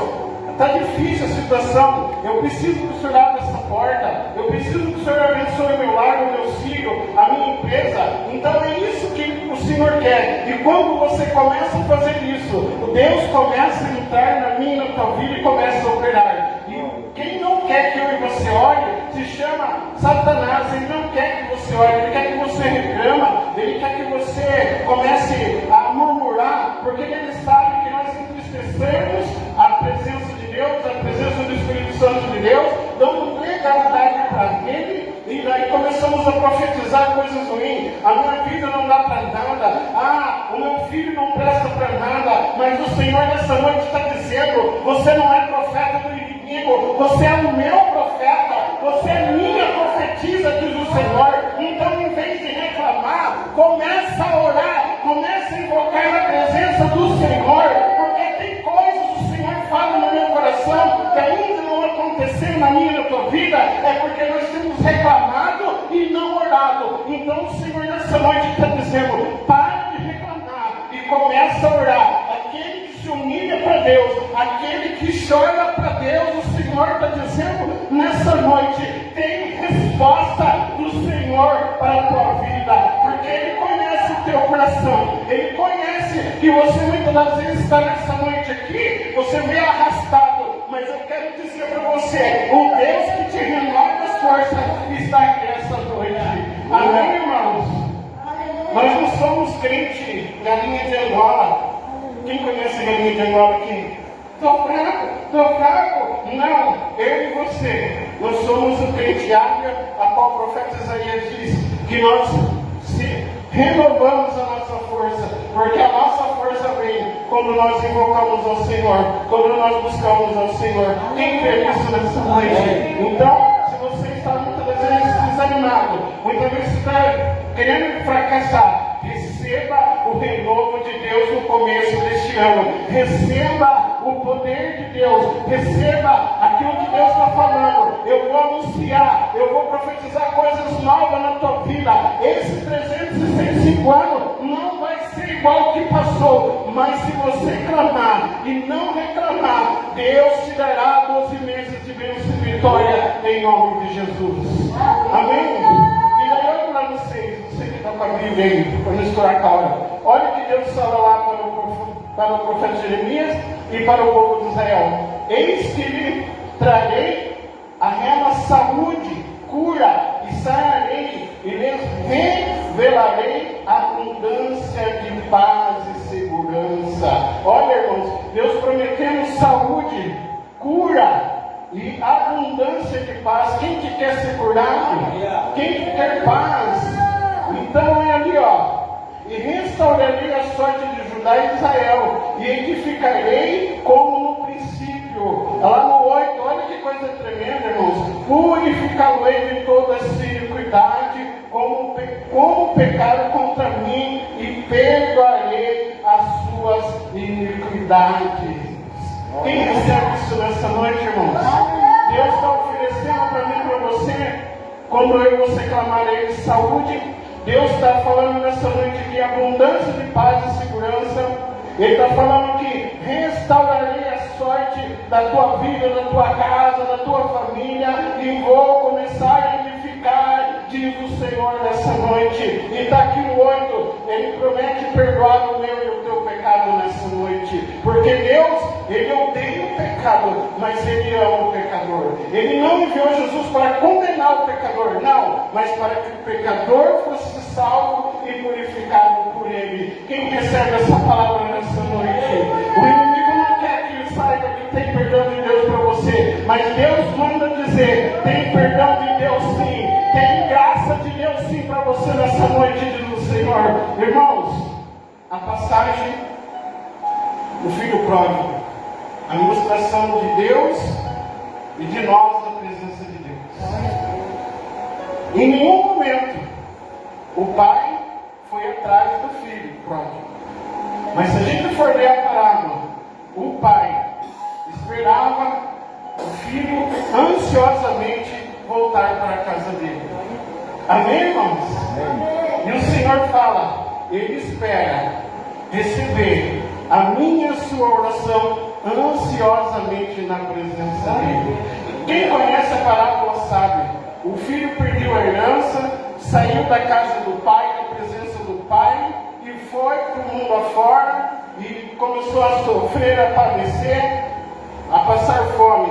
está difícil a situação, eu preciso que o Senhor abra essa porta, eu preciso que o Senhor abençoe o meu lar, o meu filho, a minha empresa. Então é isso que o Senhor quer. E quando você começa a fazer isso, Deus começa a entrar na minha e na tua vida e começa a operar. E quem não quer que eu e você ore, se chama Satanás. Ele não quer que você ore, ele quer que você reclama, ele quer que você comece a murmurar, porque ele sabe que nós entristecemos a presença de Deus, a presença do Espírito Santo de Deus, dando legalidade para Ele, e daí começamos a profetizar coisas ruins. A minha vida não dá para nada, o meu filho não presta para nada, mas o Senhor nessa noite está dizendo, você não é profeta do inimigo, você é o meu profeta, você é minha profetisa, diz o Senhor. Então, em vez de reclamar, começa a orar, começa a invocar a presença do Senhor, porque tem coisas que o Senhor fala no meu coração que ainda não aconteceu na minha e na tua vida, é porque nós temos reclamado e não orado. Então o Senhor nessa noite está dizendo, pare de reclamar e começa a orar. Aquele que se humilha para Deus, aquele que chora para Deus, o Senhor está dizendo nessa noite, tem resposta do Senhor para a tua vida, porque Ele conhece o teu coração, Ele conhece que você muitas das vezes está nessa noite aqui, você veio arrastado, mas eu quero dizer para você, o Deus que te renova as forças está aqui essa noite. Amém, irmãos? Nós não somos crente galinha de Angola. Quem conhece galinha de Angola aqui? Estou fraco. Não, eu e você, nós somos o crente águia, a qual o profeta Isaías diz que nós renovamos a nossa força, porque a nossa força vem quando nós invocamos ao Senhor, quando nós buscamos ao Senhor. Quem crê nisso nessa noite? Então, se você está muitas vezes desanimado, muitas vezes está querendo fracassar, receba o renovo de Deus no começo deste ano. Receba o poder de Deus. Receba aquilo que Deus está falando. Eu vou anunciar, eu vou profetizar coisas novas na tua vida. Esses 365 anos não vai ser igual ao que passou. Mas se você clamar e não reclamar, Deus te dará 12 meses de bênção e vitória em nome de Jesus. Amém? E daí olha lá no 6, você que está com a Bíblia aí, para não estourar a hora. Olha o que Deus fala lá para o profeta Jeremias e para o povo de Israel. Eis que lhe trarei a rema saúde, cura e sararei, e lhes revelarei abundância de paz e segurança. Olha, irmãos, Deus prometendo saúde, cura e abundância de paz. Quem que quer ser curado? Quem que quer paz? Então é ali, ó. E restaurarei a sorte de Judá e Israel, e edificarei como no princípio. Lá no 8, olha que coisa tremenda, irmãos. Purificá-lo-ei de toda essa iniquidade, como pecaram contra mim, e perdoarei as suas iniquidades. Quem recebe isso nessa noite, irmãos? Deus está oferecendo para mim e para você, quando eu e você clamarei de saúde. Deus está falando nessa noite de abundância de paz e segurança. Ele está falando que restaurarei a sorte da tua vida, da tua casa, da tua família, e vou começar a edificar, diz o Senhor nessa noite. E está aqui no 8, Ele promete perdoar o meu e o teu pecado nessa noite, porque Deus, Ele odeia o pecado, mas Ele ama o pecador. Ele não enviou Jesus para condenar o pecador, não, mas para que o pecador fosse salvo e purificado por Ele. Quem recebe essa palavra nessa noite? O inimigo não quer que ele saiba que tem perdão de Deus para você, mas Deus manda dizer: tem perdão de Deus sim, tem graça de Deus sim para você nessa noite, diz o Senhor. Irmãos, a passagem do filho pródigo, a ilustração de Deus e de nós na presença de Deus. Em nenhum momento o pai foi atrás do filho pródigo. Mas se a gente for ler a parábola, o pai esperava o filho ansiosamente voltar para a casa dele. Amém, irmãos? Amém. E o Senhor fala, Ele espera receber a minha e a sua oração ansiosamente na presença dele. Quem conhece a parábola sabe, o filho perdeu a herança, saiu da casa do pai, da presença do pai, e foi para o mundo afora, e começou a sofrer, a padecer, a passar fome.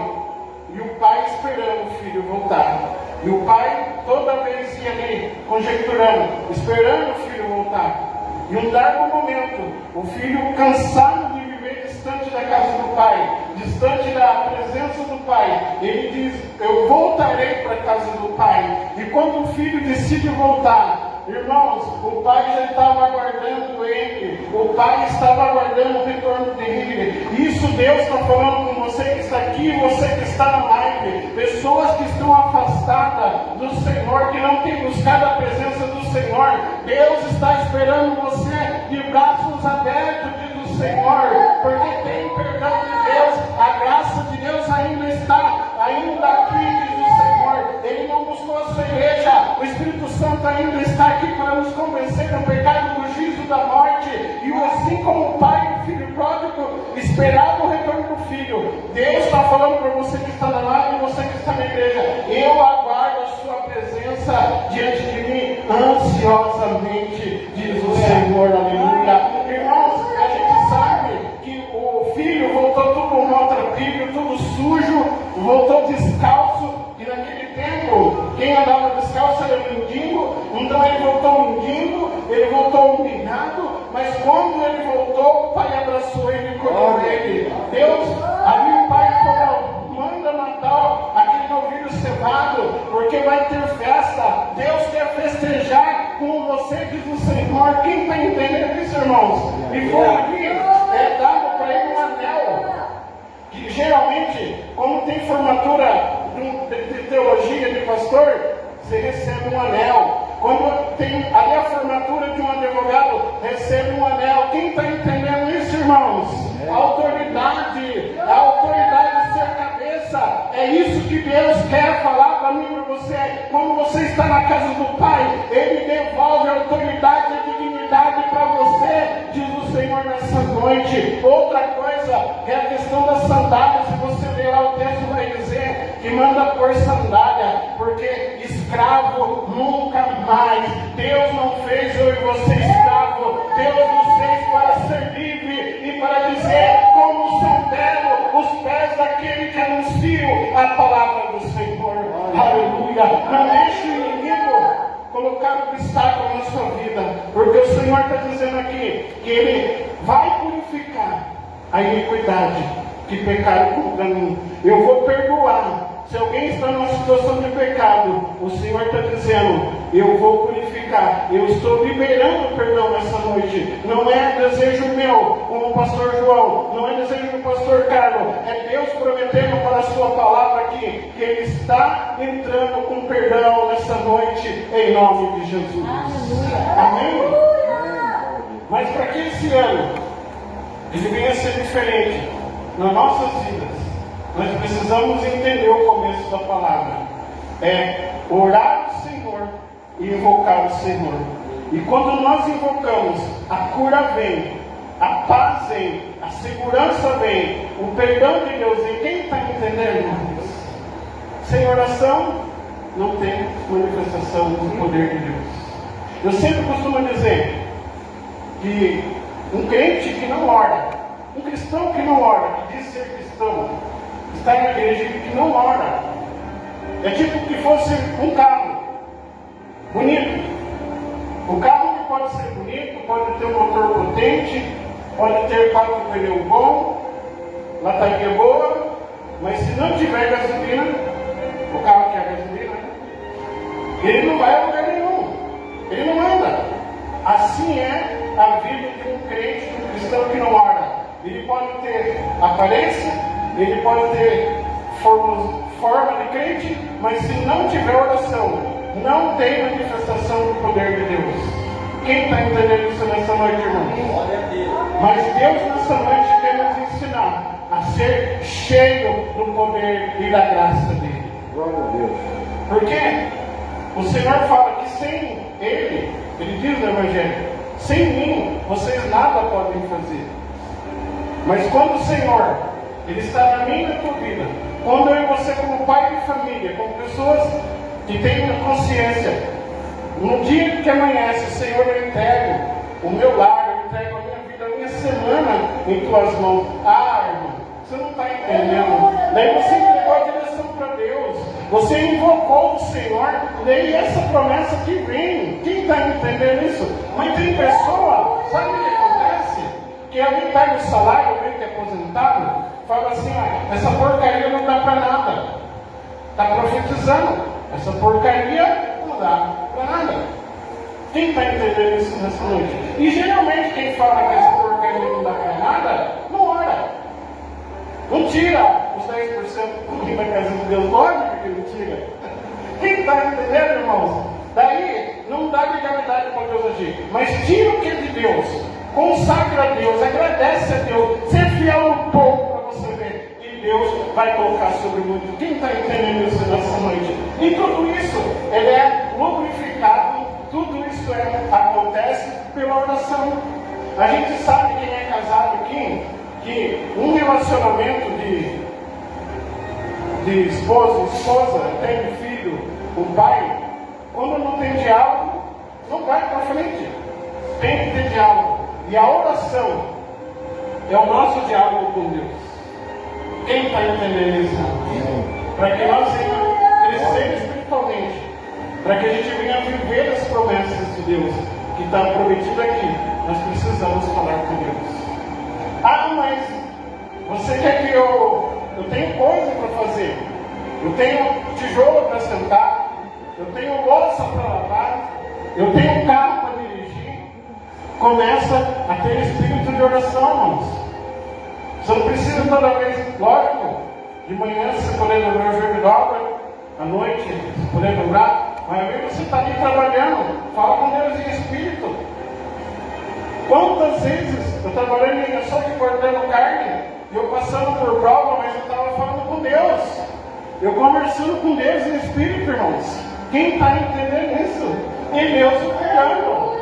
E o pai esperando o filho voltar. E o pai toda vez ia ali, conjecturando, esperando o filho voltar. E um dado momento, o filho cansado de viver distante da casa do pai, distante da presença do pai, ele diz: eu voltarei para a casa do pai. E quando o filho decide voltar, irmãos, o pai já estava aguardando ele, o pai estava aguardando o retorno dele. Isso Deus está falando com você que está aqui, você que está na live, pessoas que estão afastadas do Senhor, que não têm buscado a presença do Senhor. Deus está esperando você de braços abertos, diz o Senhor, porque tem perdão de Deus, a graça de Deus ainda está, ainda aqui, diz o Senhor. Ele não buscou a sua igreja, o Espírito Santo ainda está aqui para nos convencer do pecado, do juízo, da morte. E assim como o pai do filho pródigo esperava o retorno do filho, Deus está falando para você que está na live e você que está na igreja: eu aguardo a sua presença diante de mim ansiosamente, diz o Senhor. Aleluia. Irmãos, a gente sabe que o filho voltou tudo maltrapilho, tudo sujo, voltou descalço. E naquele tempo, quem andava descalço era mendigo. Então ele voltou mendigo, ele voltou humilhado. Mas quando ele voltou, o pai abraçou ele e colheu ele. Deus, ali o pai falou: manda matar aquele novilho cevado, porque vai ter festa. Deus quer festejar com você, diz o Senhor. Quem está entendendo isso, irmãos? E foi ali, da geralmente, quando tem formatura de teologia, de pastor, você recebe um anel. Quando tem ali a formatura de um advogado, recebe um anel. Quem está entendendo isso, irmãos? A autoridade de ser a cabeça. É isso que Deus quer falar para mim e para você. Quando você está na casa do Pai, Ele devolve a autoridade e a dignidade para você, diz o Senhor nessa noite. Outra coisa é a questão da sandália. Se você ler lá, o texto vai dizer que manda pôr sandália, porque escravo nunca mais. Deus não fez eu e você escravo. Deus nos fez para ser livre e para dizer como são belos os pés daquele que anuncia a palavra do Senhor. Aleluia. Não deixe o inimigo colocar obstáculo na sua vida, porque o Senhor está dizendo aqui que Ele vai purificar a iniquidade que pecaram contra mim. Eu vou perdoar. Se alguém está numa situação de pecado, o Senhor está dizendo, eu vou purificar. Eu estou liberando perdão nessa noite. Não é desejo meu, como o pastor João, não é desejo do pastor Carlos. É Deus prometendo para a sua palavra aqui, que Ele está entrando com perdão nessa noite, em nome de Jesus. Amém? Mas para que esse ano ele venha a ser diferente nas nossas vidas, nós precisamos entender o começo da palavra. É orar ao Senhor e invocar o Senhor. E quando nós invocamos, a cura vem, a paz vem, a segurança vem, o perdão de Deus vem. Quem está entendendo, irmãos? Sem oração, não tem manifestação do poder de Deus. Eu sempre costumo dizer que um crente que não ora, um cristão que não ora, que diz ser cristão, está na igreja que não ora. É tipo que fosse um carro bonito. O carro que pode ser bonito, pode ter um motor potente, pode ter 4 pneus bons, lataria boa, mas se não tiver gasolina, o carro quer gasolina, ele não vai a lugar nenhum, ele não anda. Assim é a vida de um crente, de um cristão que não ora. Ele pode ter aparência, ele pode ter forma de crente, mas se não tiver oração, não tem manifestação do poder de Deus. Quem está entendendo isso nessa noite, irmão? Mas Deus nessa noite quer nos ensinar a ser cheio do poder e da graça dele. Glória a Deus. Porque o Senhor fala que sem Ele diz no Evangelho, sem mim vocês nada podem fazer. Mas quando o Senhor Ele está na minha e na tua vida, quando eu e você, como pai de família, como pessoas que têm consciência, no dia que amanhece, Senhor, eu entrego o meu lar, eu entrego a minha vida, a minha semana em tuas mãos. Ah, irmão, você não está entendendo. Daí você entregou a direção para Deus, você invocou o Senhor, daí essa promessa que vem. Quem está entendendo isso? Mas tem pessoa, sabe o que acontece? Que alguém pega o salário, alguém que é aposentado, fala assim, essa porcaria não dá para nada. Está profetizando, essa porcaria não dá para nada. Quem está entendendo isso nessa noite? E geralmente quem fala que essa porcaria não dá para nada, não ora. Não tira os 10% da casa de Deus, lógico que não tira. Quem está entendendo, irmãos? Daí não dá legalidade para Deus agir, mas tira o que é de Deus, consagra a Deus, agradece a Deus, ser fiel no pouco para você ver, e Deus vai colocar sobre muito. Quem está entendendo isso nessa noite? E tudo isso, ele é lubrificado, tudo isso acontece pela oração. A gente sabe, quem é casado aqui, que um relacionamento de esposo, esposa, até de filho, o pai, quando não tem diálogo, não vai para frente. Tem que ter diálogo. E a oração é o nosso diálogo com Deus. Quem está entendendo isso? Para que nós venhamos crescer espiritualmente, para que a gente venha viver as promessas de Deus que está prometido aqui, nós precisamos falar com Deus. Ah, mas você quer que eu tenho coisa para fazer, eu tenho tijolo para sentar, eu tenho louça para lavar, eu tenho carro para dirigir. Começa a ter espírito de oração, irmãos. Você não precisa toda vez, lógico, De manhã, se você puder lembrar o jogo de obra, à noite, se puder lembrar, mas mesmo você está ali trabalhando, fala com Deus em espírito. Quantas vezes eu trabalhando ainda só que cortando carne, e eu passando por prova, mas eu estava falando com Deus. Eu conversando com Deus em espírito, irmãos. Quem está entendendo isso? E Deus operando.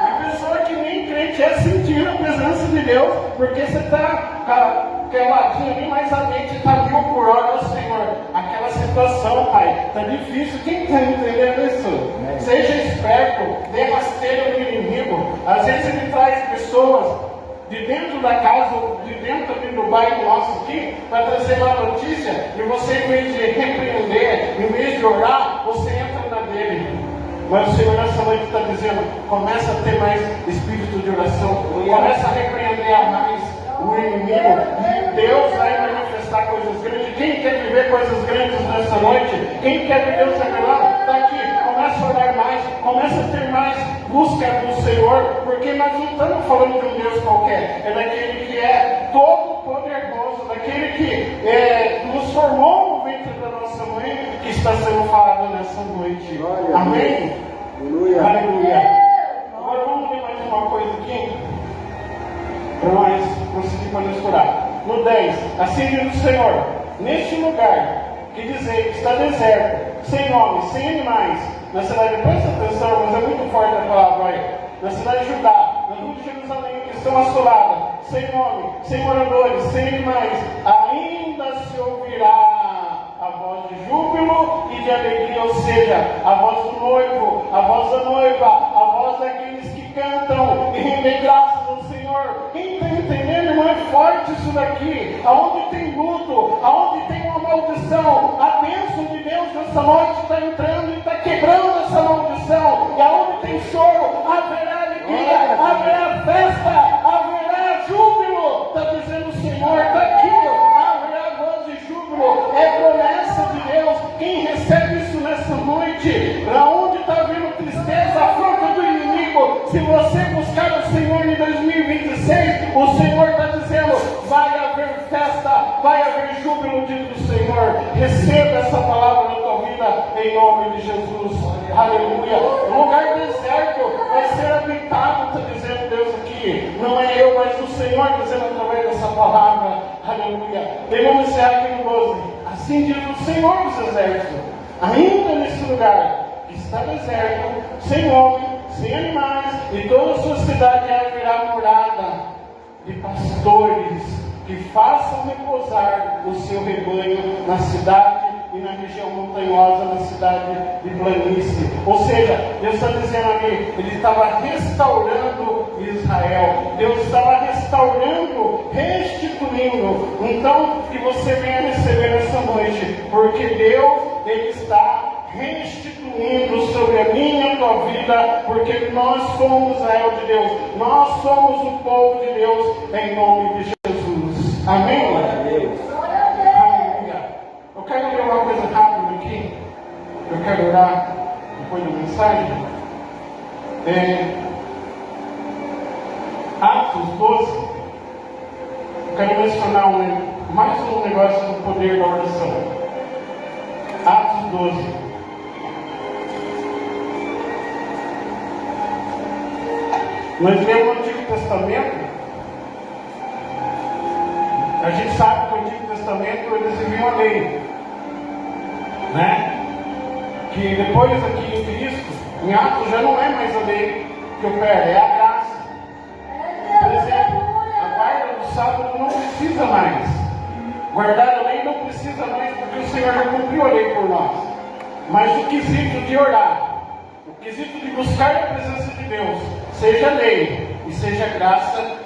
A pessoa que nem crente é sentir a presença de Deus, porque você está caladinho ali, mas a mente está 1000 por hora, ó Senhor. Aquela situação, Pai, está difícil. Quem está entendendo isso? Seja esperto, dê rasteira no inimigo. Às vezes ele traz pessoas de dentro da casa, ou de dentro do bairro nosso aqui, para trazer uma notícia, e você, em vez de repreender, em vez de orar, você entra na dele. Mas o Senhor nessa noite está dizendo, começa a ter mais espírito de oração, começa a repreender a mais o inimigo, e Deus vai manifestar coisas grandes. Quem quer viver coisas grandes nessa noite? Quem quer ver Deus revelado? Está aqui, começa a orar mais, começa a ter mais busca do Senhor, porque nós não estamos falando de um Deus qualquer, é daquele que é todo poderoso, daquele que nos formou no ventre da nossa mãe, que está sendo falado nessa noite. Glória Amém? Aleluia. Aleluia. Agora vamos ler mais uma coisa aqui, para nós conseguirmos misturar. No 10, assim diz o Senhor, neste lugar que dizei que está deserto, sem homens, sem animais, na cidade, presta atenção, mas é muito forte a palavra aí, na cidade de Judá, na rua de Jerusalém, que estão assoladas, sem homem, sem moradores, sem animais, ainda se ouvirá a voz de júbilo e de alegria, ou seja, a voz do noivo, a voz da noiva, a voz daqueles que cantam e rendem graças ao Senhor. Quem está entendendo, irmão, é forte isso daqui. Aonde tem luto, aonde tem uma maldição, a bênção de Deus nessa noite está entrando e está quebrando essa maldição. E aonde tem choro, haverá alegria, haverá festa, haverá júbilo. Está dizendo o Senhor, está aqui, haverá voz de júbilo. É promessa de Deus. Quem recebe isso nessa noite? Aonde está vendo tristeza, afronta do inimigo? Se você buscar o Senhor em 2026, o Senhor está dizendo, vai haver festa, vai haver júbilo, diz o Senhor. Receba essa palavra na tua vida, em nome de Jesus. Aleluia. O lugar deserto vai ser habitado, está dizendo Deus aqui. Não é eu, mas o Senhor dizendo através dessa palavra. Aleluia. E vamos encerrar aqui no 12. Assim diz o Senhor dos Exércitos, ainda nesse lugar está deserto, sem homem, sem animais, e toda a sua cidade haverá morada de pastores que façam repousar o seu rebanho na cidade e na região montanhosa, na cidade de planície. Ou seja, Deus está dizendo ali, Ele estava restaurando Israel, Deus estava restaurando, restituindo. Então, que você venha receber nessa noite, porque Deus, Ele está restituindo sobre a minha e a tua vida, porque nós somos Israel de Deus, nós somos o povo de Deus, em nome de Jesus. Amém? Aleluia. Eu quero ler uma coisa rápida aqui, eu quero orar depois da mensagem. Atos 12, eu quero mencionar mais um negócio do poder da oração. Atos 12. Nós lemos o Antigo Testamento, a gente sabe que o Antigo Testamento eles viviam a lei, né? Que depois aqui em Cristo, em Atos já não é mais a lei que opera, é a graça. Por exemplo, a guarda do sábado não precisa mais, guardar a lei não precisa mais, porque o Senhor já cumpriu a lei por nós. Mas o quesito de orar, o quesito de buscar a presença de Deus, seja lei e seja graça,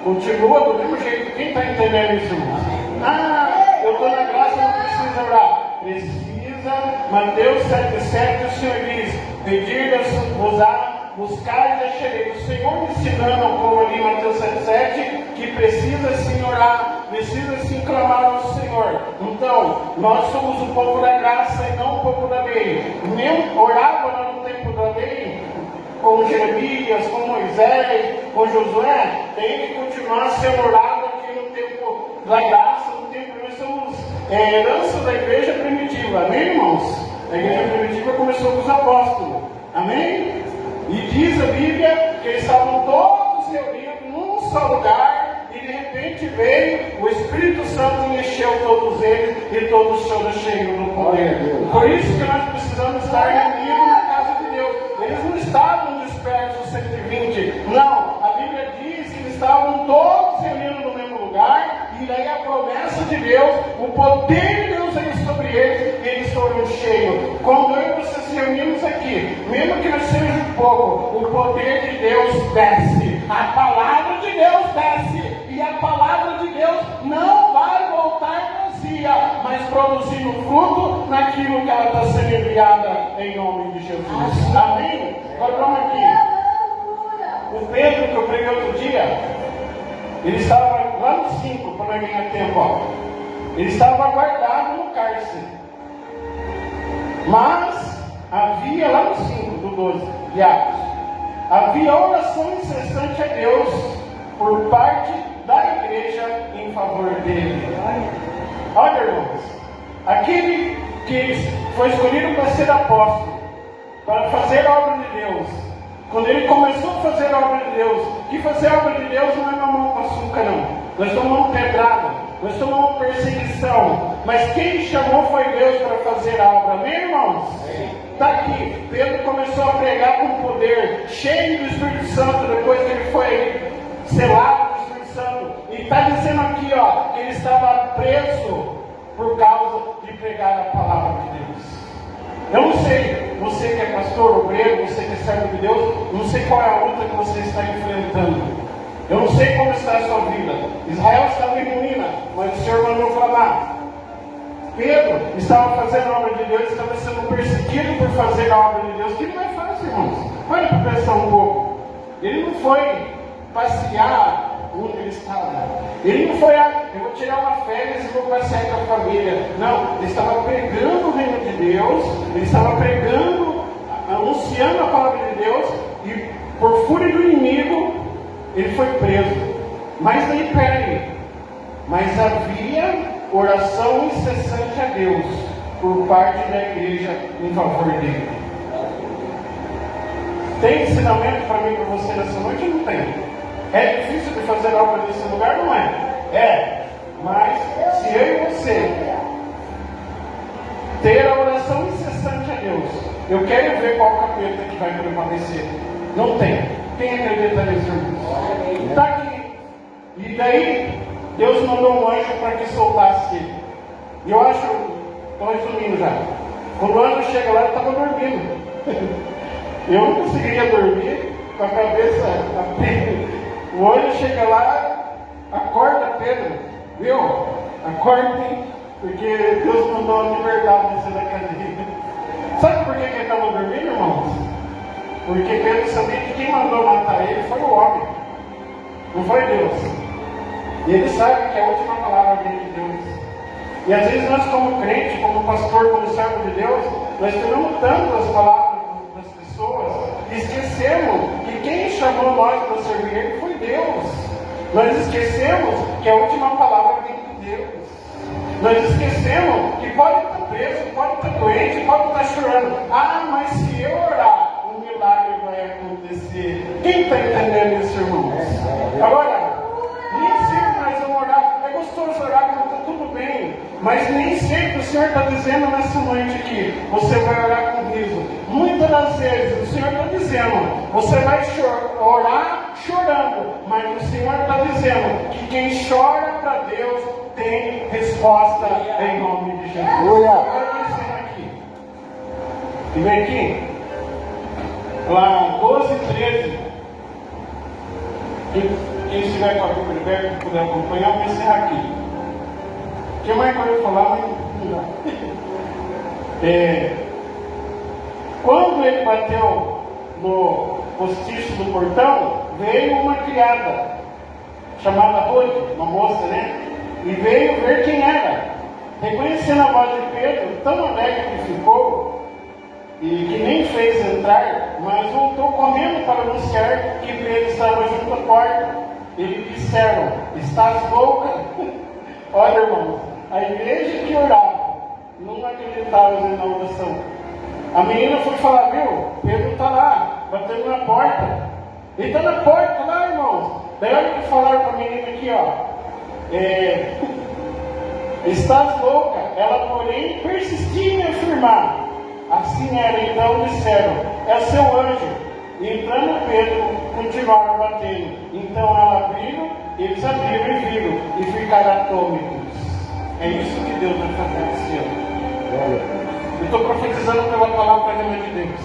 continua do mesmo jeito. Quem está entendendo isso? Eu estou na graça, não precisa orar. Precisa. Mateus 7,7, o Senhor diz, pedir-vos-á, buscar e achareis. O Senhor me ensinando ao povo ali em Mateus 7,7, que precisa sim orar, precisa sim clamar ao Senhor. Então, nós somos o povo da graça e não o povo da lei. Nem orava no tempo da lei, com Jeremias, com Moisés, com Josué, tem que continuar sendo orado aqui no tempo da graça, no tempo que nós somos é herança da igreja primitiva, amém, irmãos? A igreja primitiva começou com os apóstolos, amém? E diz a Bíblia que eles estavam todos reunidos num só lugar, e de repente veio o Espírito Santo e encheu todos eles, e todos foram cheios do poder. Por isso que nós precisamos estar reunidos na casa de Deus. Eles não estavam dispersos 120, não. A Bíblia diz que eles estavam todos reunidos no mesmo lugar, e daí a promessa de Deus, o poder de Deus veio sobre eles, e eles foram cheios. Quando eu e você se reunimos aqui, mesmo que nós sejamos pouco, o poder de Deus desce, a palavra de Deus desce, e a palavra de Deus não vai voltar vazia, mas produzindo fruto naquilo que ela está sendo enviada em nome de Jesus. Amém? Agora vamos aqui. O Pedro, que eu preguei outro dia, ele estava lá no 5, para não ganhar tempo, ó. Ele estava guardado no cárcere. Mas havia, lá no 5 do 12, de Atos, havia oração incessante a Deus por parte da igreja em favor dele. Olha, irmãos, aquele que foi escolhido para ser apóstolo, para fazer a obra de Deus, quando ele começou a fazer a obra de Deus, que fazer a obra de Deus não é uma mão com açúcar, não. Nós tomamos pedrada, nós tomamos perseguição, mas quem chamou foi Deus para fazer a obra, amém, irmãos? Está aqui, Pedro começou a pregar com poder, cheio do Espírito Santo, depois que ele foi selado do Espírito Santo, e está dizendo aqui, ó, que ele estava preso por causa de pregar a palavra de Deus. Eu não sei, você que é pastor, obreiro, você que é servo de Deus, não sei qual é a luta que você está enfrentando. Eu não sei como está a sua vida. Israel estava em ruína, mas o Senhor mandou clamar. Pedro estava fazendo a obra de Deus, estava sendo perseguido por fazer a obra de Deus, que não é fácil, irmãos. Olha para pensar um pouco. Ele não foi passear onde ele estava. Ele não foi, eu vou tirar uma férias e vou passear com a família. Não, ele estava pregando o reino de Deus, ele estava pregando, anunciando a palavra de Deus, e por fúria do inimigo, ele foi preso. Mas daí, peraí, mas havia oração incessante a Deus por parte da igreja em favor dele. Tem ensinamento para mim e para você nessa noite? Não tem. É difícil de fazer obra nesse lugar? Não é? É. Mas se eu e você ter a oração incessante a Deus, eu quero ver qual capeta que vai prevalecer. Não tem. Quem acredita nisso, irmãos? Está aqui. E daí, Deus mandou um anjo para que soltasse ele. E eu acho, estou resumindo já. Quando o anjo chega lá, ele estava dormindo. Eu não conseguiria dormir com a cabeça a pé. O anjo chega lá, acorda Pedro, viu? Acordem, porque Deus mandou libertar você da cadeia. Sabe por que ele estava dormindo, irmãos? Porque Pedro sabia que quem mandou matar ele foi o homem, não foi Deus. E ele sabe que a última palavra vem de Deus. E às vezes nós, como crente, como pastor, como servo de Deus, nós tememos tanto as palavras das pessoas, e esquecemos que quem chamou nós para servir Ele foi Deus. Nós esquecemos que a última palavra vem de Deus. Nós esquecemos que pode estar preso, pode estar doente, pode estar chorando. Ah, mas se eu orar, um milagre vai acontecer. Quem está entendendo isso, irmãos? Agora, nem sempre nós vamos orar. É gostoso orar quando está tudo bem, mas nem sempre o Senhor está dizendo nessa noite aqui, você vai orar com riso. Muitas das vezes o Senhor está dizendo, você vai orar chorando, mas o Senhor está dizendo que quem chora para Deus tem resposta em nome de Jesus. Agora vai ser aqui. E vem aqui. Lá 12 e 13. Quem estiver com a Bíblia aberta, puder acompanhar, vai encerrar aqui. O que mais que eu ia falar, mas não dá. Quando ele bateu no postiço do portão, veio uma criada, chamada Ruth, uma moça, né? E veio ver quem era. Reconhecendo a voz de Pedro, tão alegre que ficou, e que nem fez entrar, mas voltou correndo para anunciar que Pedro estava junto à porta. Eles disseram, estás louca? Olha, irmãos, a igreja que orava não acreditava na oração. A menina foi falar, viu? Pedro está lá, batendo na porta. Ele está na porta lá, irmãos. Daí olha o que falaram para a menina aqui, ó. Estás louca. Ela, porém, persistia em afirmar. Assim era, então disseram, é o seu anjo. E entrando Pedro, continuaram batendo. Então ela abriu, eles abriram e viram, e ficaram atônitos. É isso que Deus vai fazer esse ano. Eu estou profetizando pela palavra de Deus.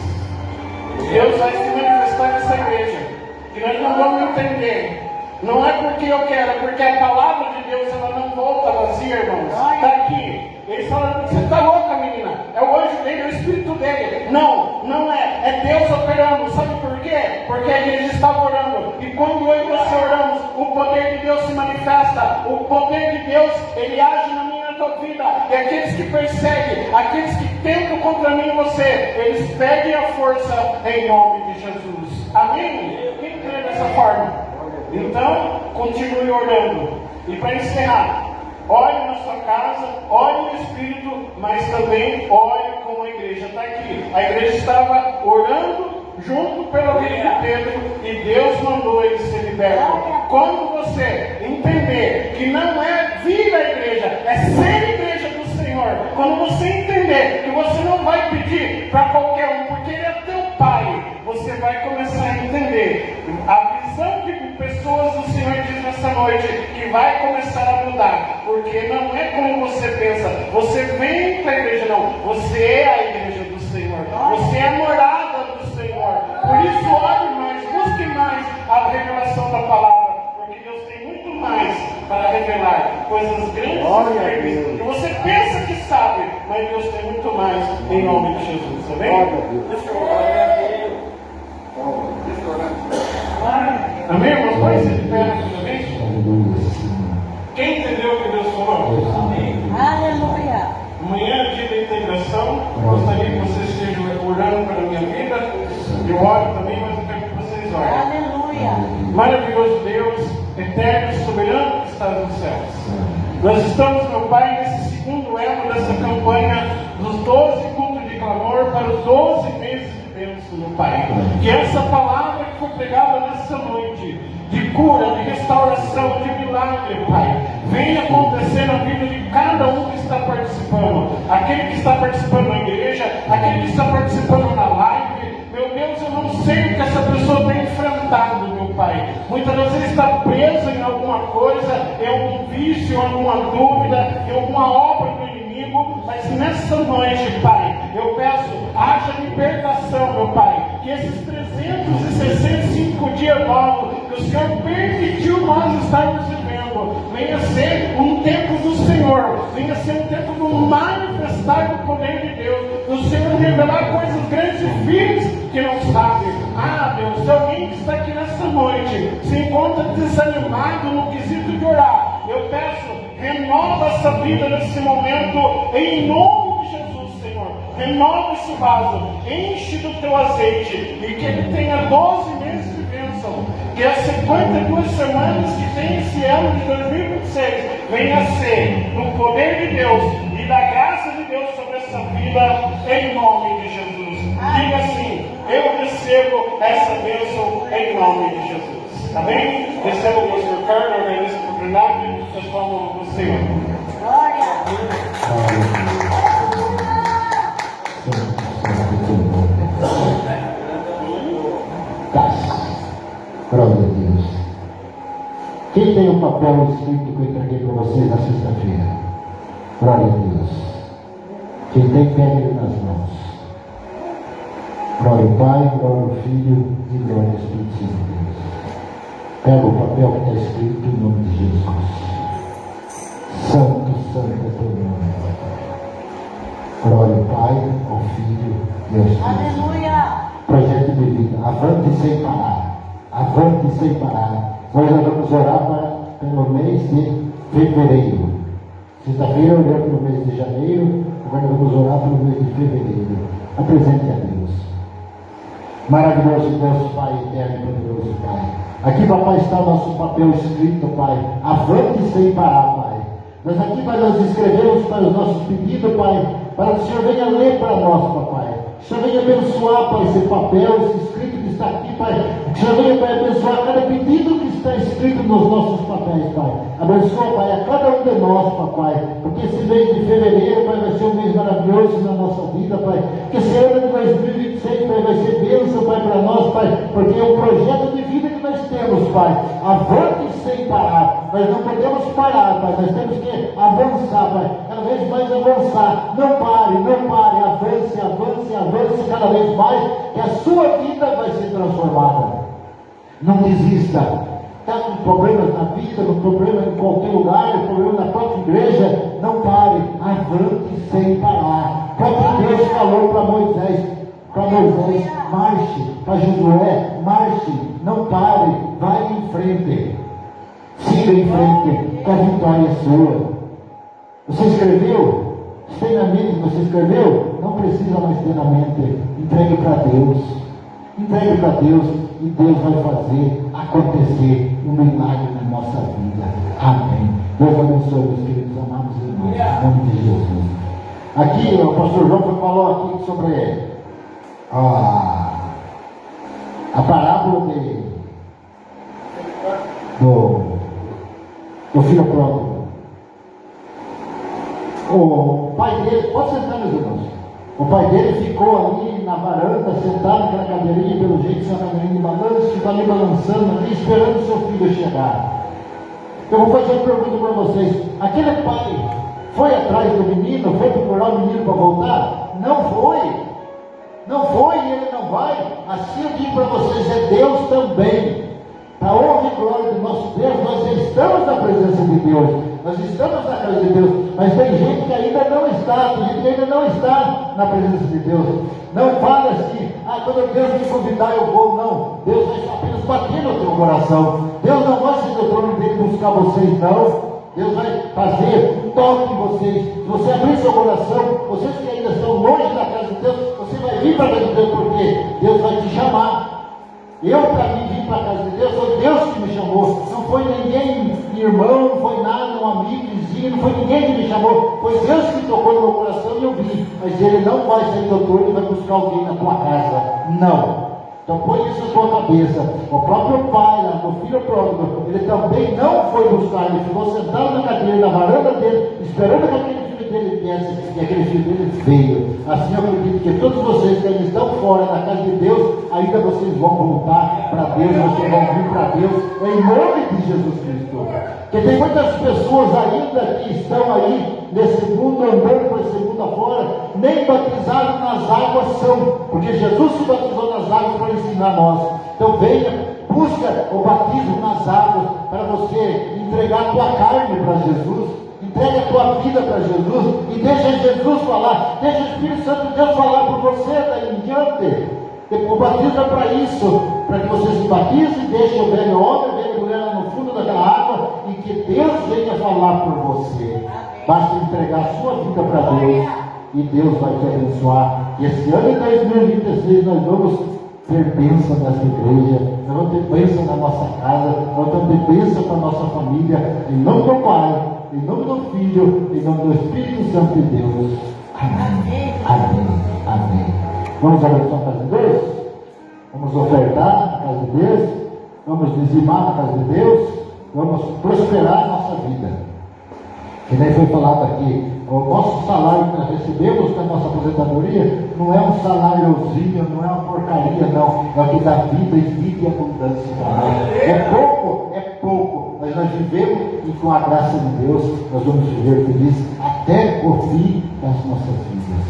Deus vai se manifestar nessa igreja. Que nós não vamos entender. Não é porque eu quero, é porque a palavra de Deus ela não volta vazia, irmãos. Está aqui. Eles falaram, você está louca, menina? É o anjo dele, é o espírito dele. Não, não é. É Deus operando. Sabe por quê? Porque a igreja estava orando. E quando eu e você oramos, o poder de Deus se manifesta. O poder de Deus, ele age na minha tua vida. E aqueles que perseguem, aqueles que tentam contra mim e você, eles perdem a força em nome de Jesus. Amém? Quem crê dessa forma? Então, continue orando. E para encerrar, ore na sua casa, ore no Espírito, mas também ore com a igreja. Está aqui. A igreja estava orando junto pela vida de Pedro e Deus mandou ele ser liberto. Quando você entender que não é vir à igreja, é ser igreja do Senhor. Quando você entender que você não vai pedir para qualquer um, porque Ele é teu Pai, você vai começar a entender a visão de pessoas do Senhor diz nessa noite que vai começar a mudar, porque não é como você pensa. Você vem para a igreja, não. Você é a igreja do Senhor. Você é a morada do Senhor. Por isso, ore mais, busque mais a revelação da palavra, porque Deus tem muito mais para revelar, coisas grandes e firmes que você pensa que sabe, mas Deus tem muito mais em nome de Jesus. Amém? Deixa eu orar. Amém, irmãos? Pode ser de pé rapidamente? Quem entendeu o que Deus falou? Amém. Aleluia. Amanhã é dia da integração. Gostaria que vocês estejam orando pela minha vida. Eu oro também, mas eu quero que vocês orem. Aleluia. Maravilhoso Deus, eterno e soberano que está nos céus. Nós estamos, meu Pai, nesse segundo elo dessa campanha dos 12 cultos de clamor para os 12 meses de bênção, meu Pai. Que essa palavra que foi pregada nessa noite, de cura, de restauração, de milagre, Pai, venha acontecer na vida de cada um que está participando. Aquele que está participando na igreja, aquele que está participando na live. Meu Deus, eu não sei o que essa pessoa tem enfrentado, meu Pai. Muitas vezes ele está preso em alguma coisa, em algum vício, em alguma dúvida, em alguma obra do inimigo. Mas nessa noite, Pai, eu peço, haja libertação, meu Pai. Que esses 365 dias novos que o Senhor permitiu nós estarmos vivendo, venha ser um tempo do Senhor, venha ser um tempo do manifestar do poder de Deus, do Senhor revelar coisas grandes e firmes que não sabe. Ah, Deus, se alguém que está aqui nessa noite se encontra desanimado no quesito de orar, eu peço, renova essa vida nesse momento, em nome de Jesus, Senhor. Renova esse vaso, enche do teu azeite, e que ele tenha 12 meses de bênção, que as 52 semanas que tem esse ano de 2026 venha a ser no poder de Deus e da graça de Deus sobre essa vida, em nome de Jesus. Diga assim: eu recebo essa bênção em nome de Jesus. Amém? Receba o pastor Carlos, agradeço a oportunidade, transforma no Senhor. Glória. Glória a Deus. Quem tem o papel escrito que eu entreguei para vocês na sexta-feira? Glória a Deus. Quem tem, pega ele nas mãos. Glória ao Pai, glória ao Filho e glória ao Espírito Santo de Deus. Pega o papel que está escrito em nome de Jesus. Santo, santo é teu nome. Glória ao Pai, ao Filho e ao Espírito Santo. Aleluia. Projeto de vida, avante sem parar. Avante sem parar. Nós vamos orar pelo mês de fevereiro. Sexta-feira oramos pelo mês de janeiro, agora vamos orar pelo mês de fevereiro. Apresente a Deus. Maravilhoso Deus, Pai eterno e poderoso Pai. Aqui, papai, está o nosso papel escrito, Pai. Avante sem parar, Pai. Nós aqui, Pai, nós escrevemos para os nossos pedidos, Pai, para que o Senhor venha ler para nós, Papai. Que o Senhor venha abençoar, Pai, esse papel, esse escrito que está aqui, Pai. Que o Senhor venha, Pai, abençoar cada pedido que está escrito nos nossos papéis, Pai. Abençoa, Pai, a cada um de nós, Papai. Porque esse mês de fevereiro, Pai, vai ser um mês maravilhoso na nossa vida, Pai. Que esse ano de 2026, Pai, vai ser bênção, Pai, para nós, Pai. Porque é um projeto de vida que nós temos, Pai. Avante sem parar. Nós não podemos parar, Pai. Nós temos que avançar, Pai. Cada vez mais avançar. Não pare, não pare. Avance, avance, avance cada vez mais. Que a sua vida vai ser transformada. Não desista. Está com problemas na vida, com problema em qualquer lugar, com problema na própria igreja. Não pare. Avante sem parar. O próprio Deus falou para Moisés. Marche. Para Josué, marche. Não pare. Vai em frente. Siga em frente, que a vitória é sua. Você escreveu? Se tem na mente que você escreveu, não precisa mais ter na mente. Entregue para Deus. Entregue para Deus e Deus vai fazer acontecer um milagre na nossa vida. Amém. Deus abençoe, meus queridos amados irmãos, em nome de Jesus. Aqui o pastor João falou aqui sobre a parábola do filho pródigo. O pai dele, pode sentar, meus irmãos. O pai dele ficou ali na varanda, sentado naquela cadeirinha, pelo jeito, tinha uma cadeirinha de balanço, ficou ali balançando, ali, esperando o seu filho chegar. Eu vou fazer uma pergunta para vocês. Aquele pai foi atrás do menino, foi procurar o menino para voltar? Não foi. Não foi e ele não vai. Assim eu digo para vocês, é Deus também. Para a honra e glória do nosso Deus, nós já estamos na presença de Deus, nós estamos na casa de Deus, mas tem gente que ainda não está, tem gente que ainda não está na presença de Deus. Não fale assim, quando Deus me convidar eu vou, não. Deus vai apenas bater no teu coração. Deus não vai ser do trono dele buscar vocês, não. Deus vai fazer um toque em vocês. Se você abrir seu coração, vocês que ainda estão longe da casa de Deus, você vai vir para a casa de Deus, porque Deus vai te chamar. Eu, para mim, vim para a casa de Deus, foi Deus que me chamou. Não foi ninguém, irmão, não foi nada, um amigo, vizinho, não foi ninguém que me chamou. Foi Deus que tocou no meu coração e eu vim. Mas Ele não vai ser doutor e vai buscar alguém na tua casa. Não. Então põe isso na tua cabeça. O próprio pai, lá, do filho pródigo, ele também não foi buscar. Ele ficou sentado na cadeira, na varanda dele, esperando que aquele filho dele viesse. E aquele filho dele veio. Assim eu acredito que todos vocês que ainda estão fora da casa de Deus, ainda vocês vão voltar para Deus, vocês vão vir para Deus, em nome de Jesus Cristo. Porque tem muitas pessoas ainda que estão aí nesse mundo, andando por esse mundo afora, nem batizados nas águas são, porque Jesus se batizou nas águas para ensinar nós. Então venha, busca o batismo nas águas, para você entregar a tua carne para Jesus, entrega a tua vida para Jesus, e deixa Jesus falar, deixa o Espírito Santo de Deus falar por você daí em diante. O batismo é para isso, para que você se batize, deixe o velho homem, a velha mulher lá no fundo daquela água, e que Deus venha falar por você. Basta entregar a sua vida para Deus, e Deus vai te abençoar. E esse ano de 2026 nós vamos ter bênção nessa igreja, nós vamos ter bênção na nossa casa, nós vamos ter bênção para a nossa família, em nome do Pai, em nome do Filho, em nome do Espírito Santo de Deus. Amém. Amém. Amém. Vamos abençoar a casa de Deus? Vamos ofertar a casa de Deus? Vamos dizimar a casa de Deus? Vamos prosperar a nossa vida. Que nem foi falado aqui, o nosso salário que nós recebemos da nossa aposentadoria não é um saláriozinho, não é uma porcaria, não. É o que dá vida e vida e abundância para nós. É pouco, mas nós vivemos e com a graça de Deus nós vamos viver felizes até o fim das nossas vidas.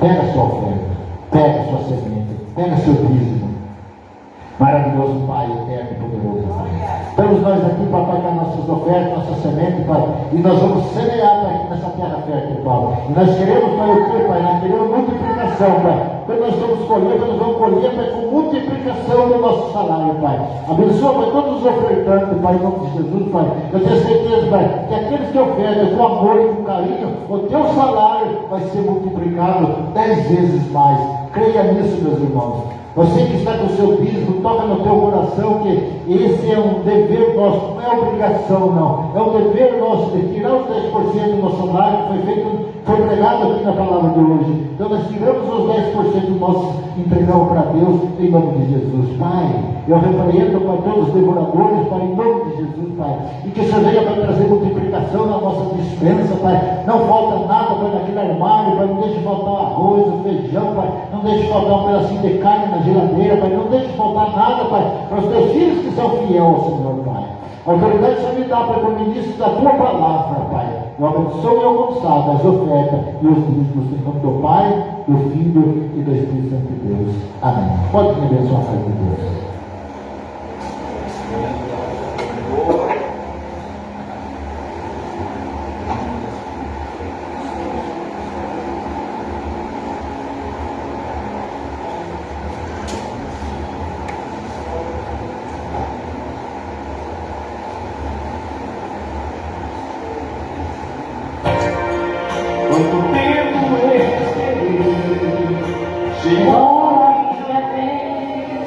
Pega a sua oferta. Pega a sua semente, pega seu dízimo. Maravilhoso Pai, eterno e poderoso Pai. Estamos nós aqui, Papai, com as nossas ofertas, nossa semente, Pai. E nós vamos semear, Pai, nessa terra fértil, Pai. E nós queremos, Pai, o que, Pai? Nós queremos multiplicação, Pai. Quando nós vamos colher, nós vamos colher, Pai, com multiplicação do nosso salário, Pai. Abençoa, Pai, todos os ofertantes, Pai, em nome de Jesus, Pai. Eu tenho certeza, Pai, que aqueles que ofertam com amor e com carinho, o teu salário vai ser multiplicado 10 vezes mais. Creia nisso, meus irmãos. Você que está com o seu dízimo, toca no teu coração que esse é um dever nosso, não é obrigação não. É um dever nosso de tirar os 10% do nosso salário, que foi pregado aqui na palavra de hoje. Então nós tiramos os 10% do nosso, entregamos para Deus em nome de Jesus. Pai, eu repreendo, Pai, todos os devoradores, Pai, em nome de Jesus, Pai. E que o Senhor venha para trazer multiplicação na nossa dispensa, Pai. Não falta nada, Pai, naquele armário, Pai. Não deixe faltar o arroz, o feijão, Pai. Não deixe faltar um pedacinho de carne na geladeira, Pai. Não deixe faltar nada, Pai, para os teus filhos que são fiéis ao Senhor, Pai. A autoridade só me dá, Pai, como ministro da tua palavra, Pai. Eu abençoo e eu consago as ofertas e os dízimos em nome do Pai, do Filho e do Espírito Santo de Deus. Amém. Pode me abençoar, Pai de Deus. Quanto tempo eu esperei, Chegou a minha vez,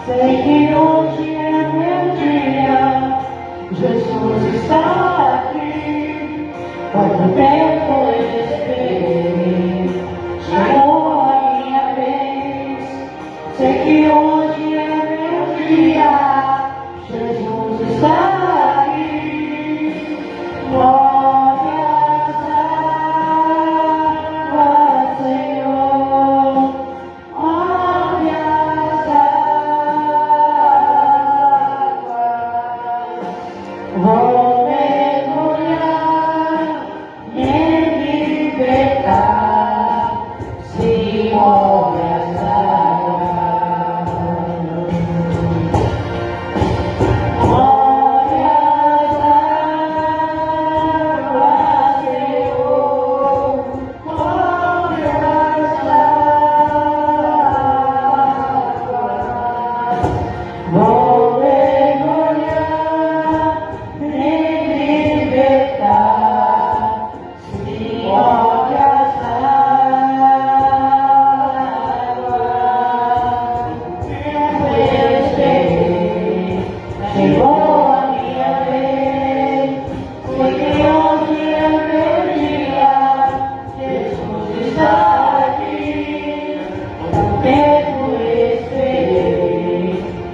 sei que hoje é meu dia, Jesus está aqui. Quanto tempo eu esperei, chegou a minha vez, sei que hoje é meu dia, Jesus está aqui. Glórias a Senhor, glórias a vou mergulhar, me libertar, se glórias a glórias a Senhor, glórias vou mergulhar, me libertar, se glórias eu esperei, chegou a minha vez, sei que hoje é meu dia, Jesus está aqui. O tempo eu esperei,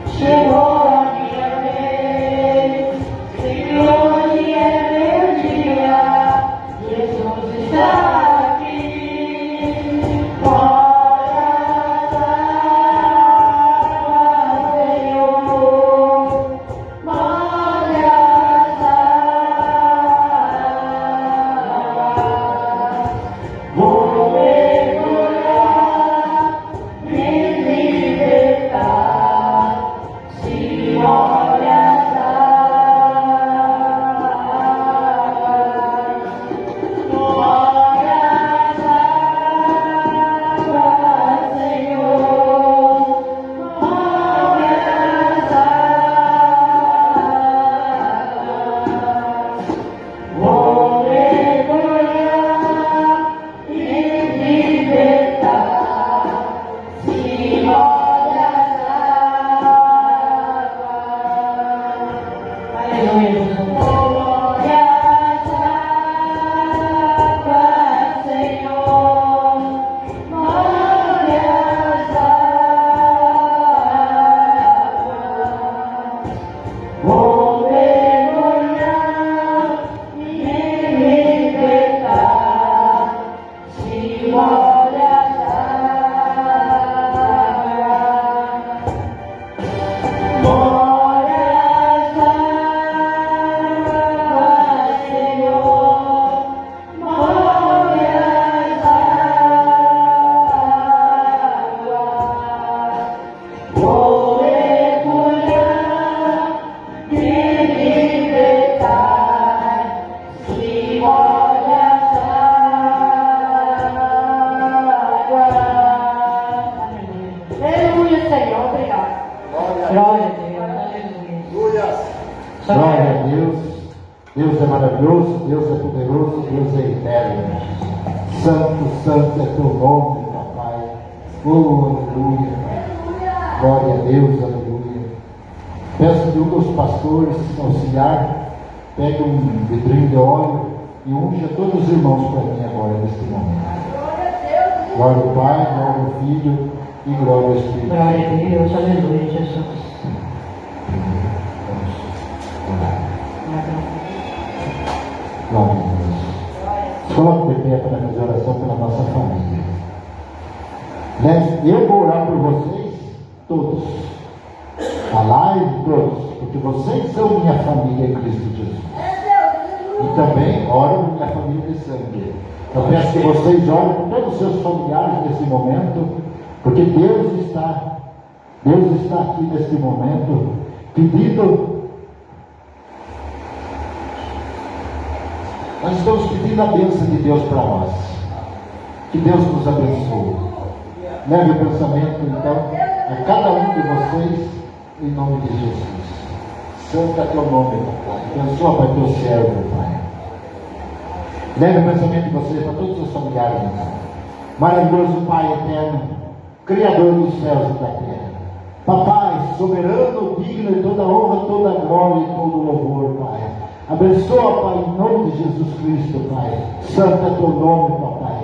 chegou a minha vez, sei que hoje é meu dia, Jesus está aqui. Glórias a Senhor, glórias vou mergulhar, me libertar, se glórias glórias a Senhor, glórias vou mergulhar, me libertar, se glórias aleluia. Glórias a Senhor, glórias vou mergulhar, me libertar, se glórias glórias a Senhor, glórias vou mergulhar, me libertar, se glórias aleluia, Senhor, obrigado. Glória a Deus, aleluia. Glória a Deus. Deus é maravilhoso, Deus é poderoso, Deus é eterno. Santo, santo é teu nome, papai. Oh, aleluia. Glória a Deus, aleluia. Peço que um dos pastores auxiliar pegue um vidrinho de óleo e unja todos os irmãos para mim agora neste momento. Glória ao Pai, glória ao Filho e glória ao Espírito. Glória a Deus, aleluia, Jesus. Glória a Deus. Coloque de pé para fazer oração pela nossa família. Eu vou orar por vocês todos. A live todos. Porque vocês são minha família em Cristo Jesus. E também oro por minha família de sangue. Eu peço que vocês orem por todos os seus familiares nesse momento. Porque Deus está aqui nesse momento pedindo. Nós estamos pedindo a bênção de Deus para nós. Que Deus nos abençoe. Leve o pensamento, então, a cada um de vocês, em nome de Jesus. Santo é teu nome, Pai. Abençoa, Pai, teu servo, Pai. Leve o pensamento de vocês para todos os familiares, então. Maravilhoso Pai eterno, Criador dos céus e da terra. Papai, soberano, digno de toda honra, toda glória e todo louvor, Pai. Abençoa, Pai, em nome de Jesus Cristo, Pai. Santo é teu nome, Papai.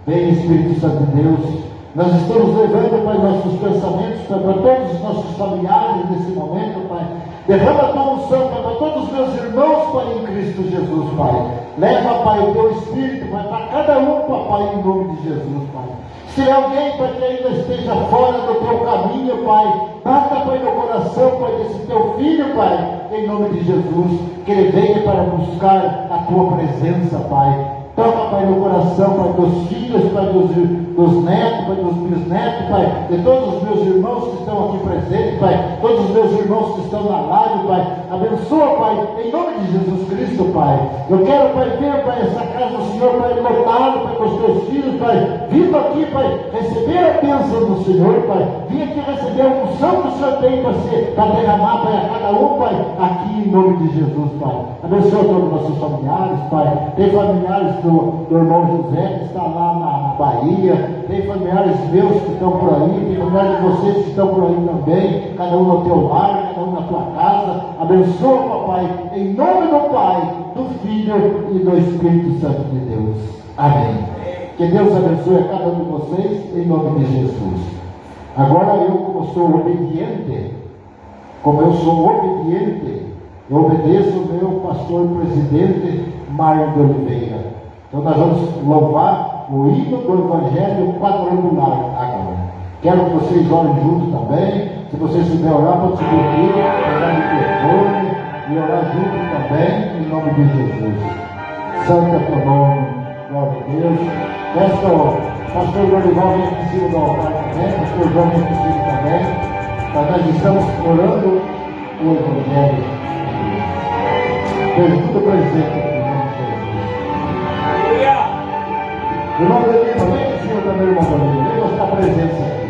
Vem, Espírito Santo de Deus. Nós estamos levando, Pai, nossos pensamentos, Pai, para todos os nossos familiares nesse momento, Pai. Derrama a tua unção, Pai, para todos os meus irmãos, Pai, em Cristo Jesus, Pai. Leva, Pai, o teu Espírito, Pai, para cada um, Papai, em nome de Jesus, Pai. Se alguém, Pai, que ainda esteja fora do teu caminho, Pai, bata, Pai, no coração, Pai, desse teu filho, Pai, em nome de Jesus, que ele venha para buscar a tua presença, Pai. Toca, Pai, no coração, Pai, dos filhos, Pai, dos netos, Pai, dos bisnetos, Pai, de todos os meus irmãos que estão aqui presentes, Pai, todos os meus irmãos que estão na live, Pai. Abençoa, Pai, em nome de Jesus Cristo, Pai. Eu quero, Pai, ver, Pai, essa casa do Senhor, Pai, lotada, Pai, com os teus filhos, Pai. Vindo aqui, Pai, receber a bênção do Senhor, Pai. Vim aqui receber a unção que o Senhor tem para derramar, Pai, a cada um, Pai, aqui em nome de Jesus, Pai. Abençoa todos os nossos familiares, Pai. Tem familiares do irmão José que está lá na Bahia, tem familiares meus que estão por aí, tem familiares de vocês que estão por aí também, cada um no teu lar, cada um na tua casa. Abençoa, Papai, em nome do Pai, do Filho e do Espírito Santo de Deus. Amém. Que Deus abençoe a cada um de vocês, em nome de Jesus. Agora eu, como sou obediente, eu obedeço o meu pastor presidente Mário de Oliveira. Então nós vamos louvar o hino do Evangelho quadrangular agora. Quero que vocês orem juntos também. Se vocês quiserem orar, pode subir aqui, pegar o microfone e orar juntos também, em nome de Jesus. Santo é teu nome, glória a Deus. Peço ao pastor Dorival vem aqui em cima do altar também, pastor João vem aqui em cima também. Nós estamos orando o Evangelho. Deus, tudo presente. Irmão Danilo, vem em cima também, irmão Danilo. Vem mostrar a presença aqui.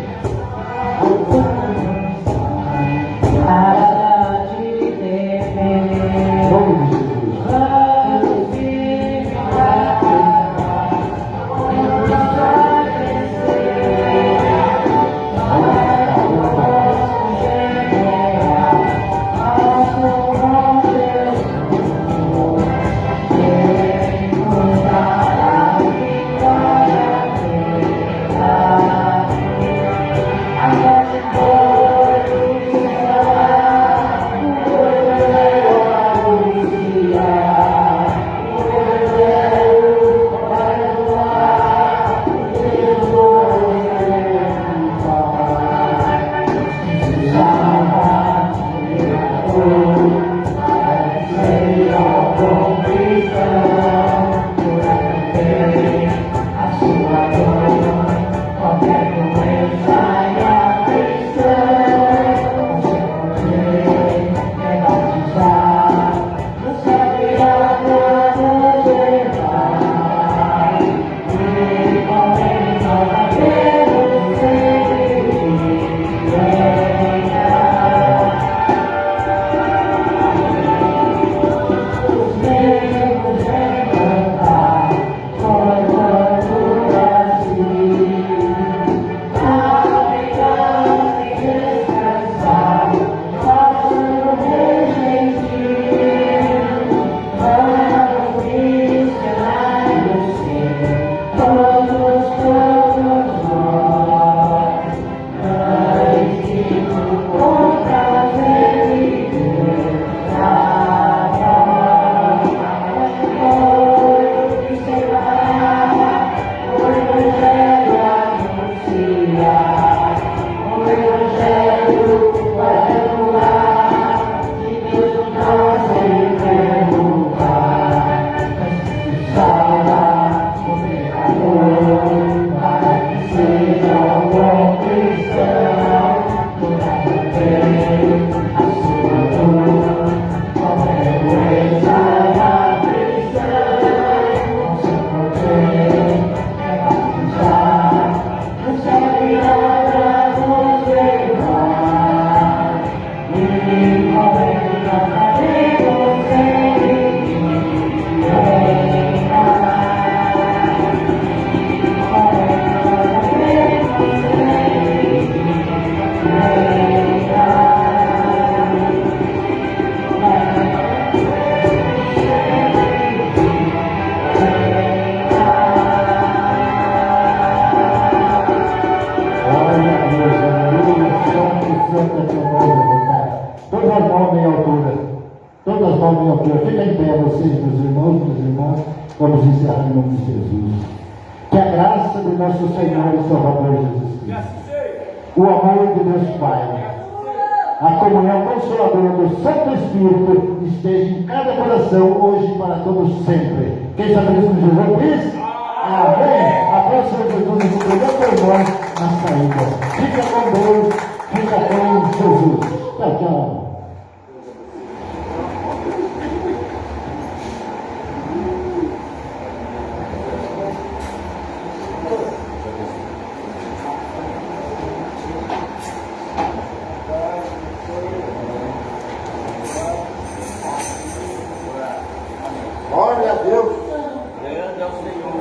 Para te temer. Em nome de Jesus. tomem a cura. Fica em pé vocês, meus irmãos, minhas irmãs. Vamos encerrar em nome de Jesus. Que a graça do nosso Senhor e Salvador Jesus Cristo, o amor de Deus Pai, a comunhão consoladora do Santo Espírito esteja em cada coração, hoje e para todos sempre. Quem está feliz com Jesus diz? Amém. A próxima Jesus nos cumprimentou por nós na saída. Fica com Deus, fica com Jesus. Tchau, tchau. Glória a Deus. Grande é o Senhor.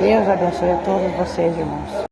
Deus abençoe a todos vocês, irmãos.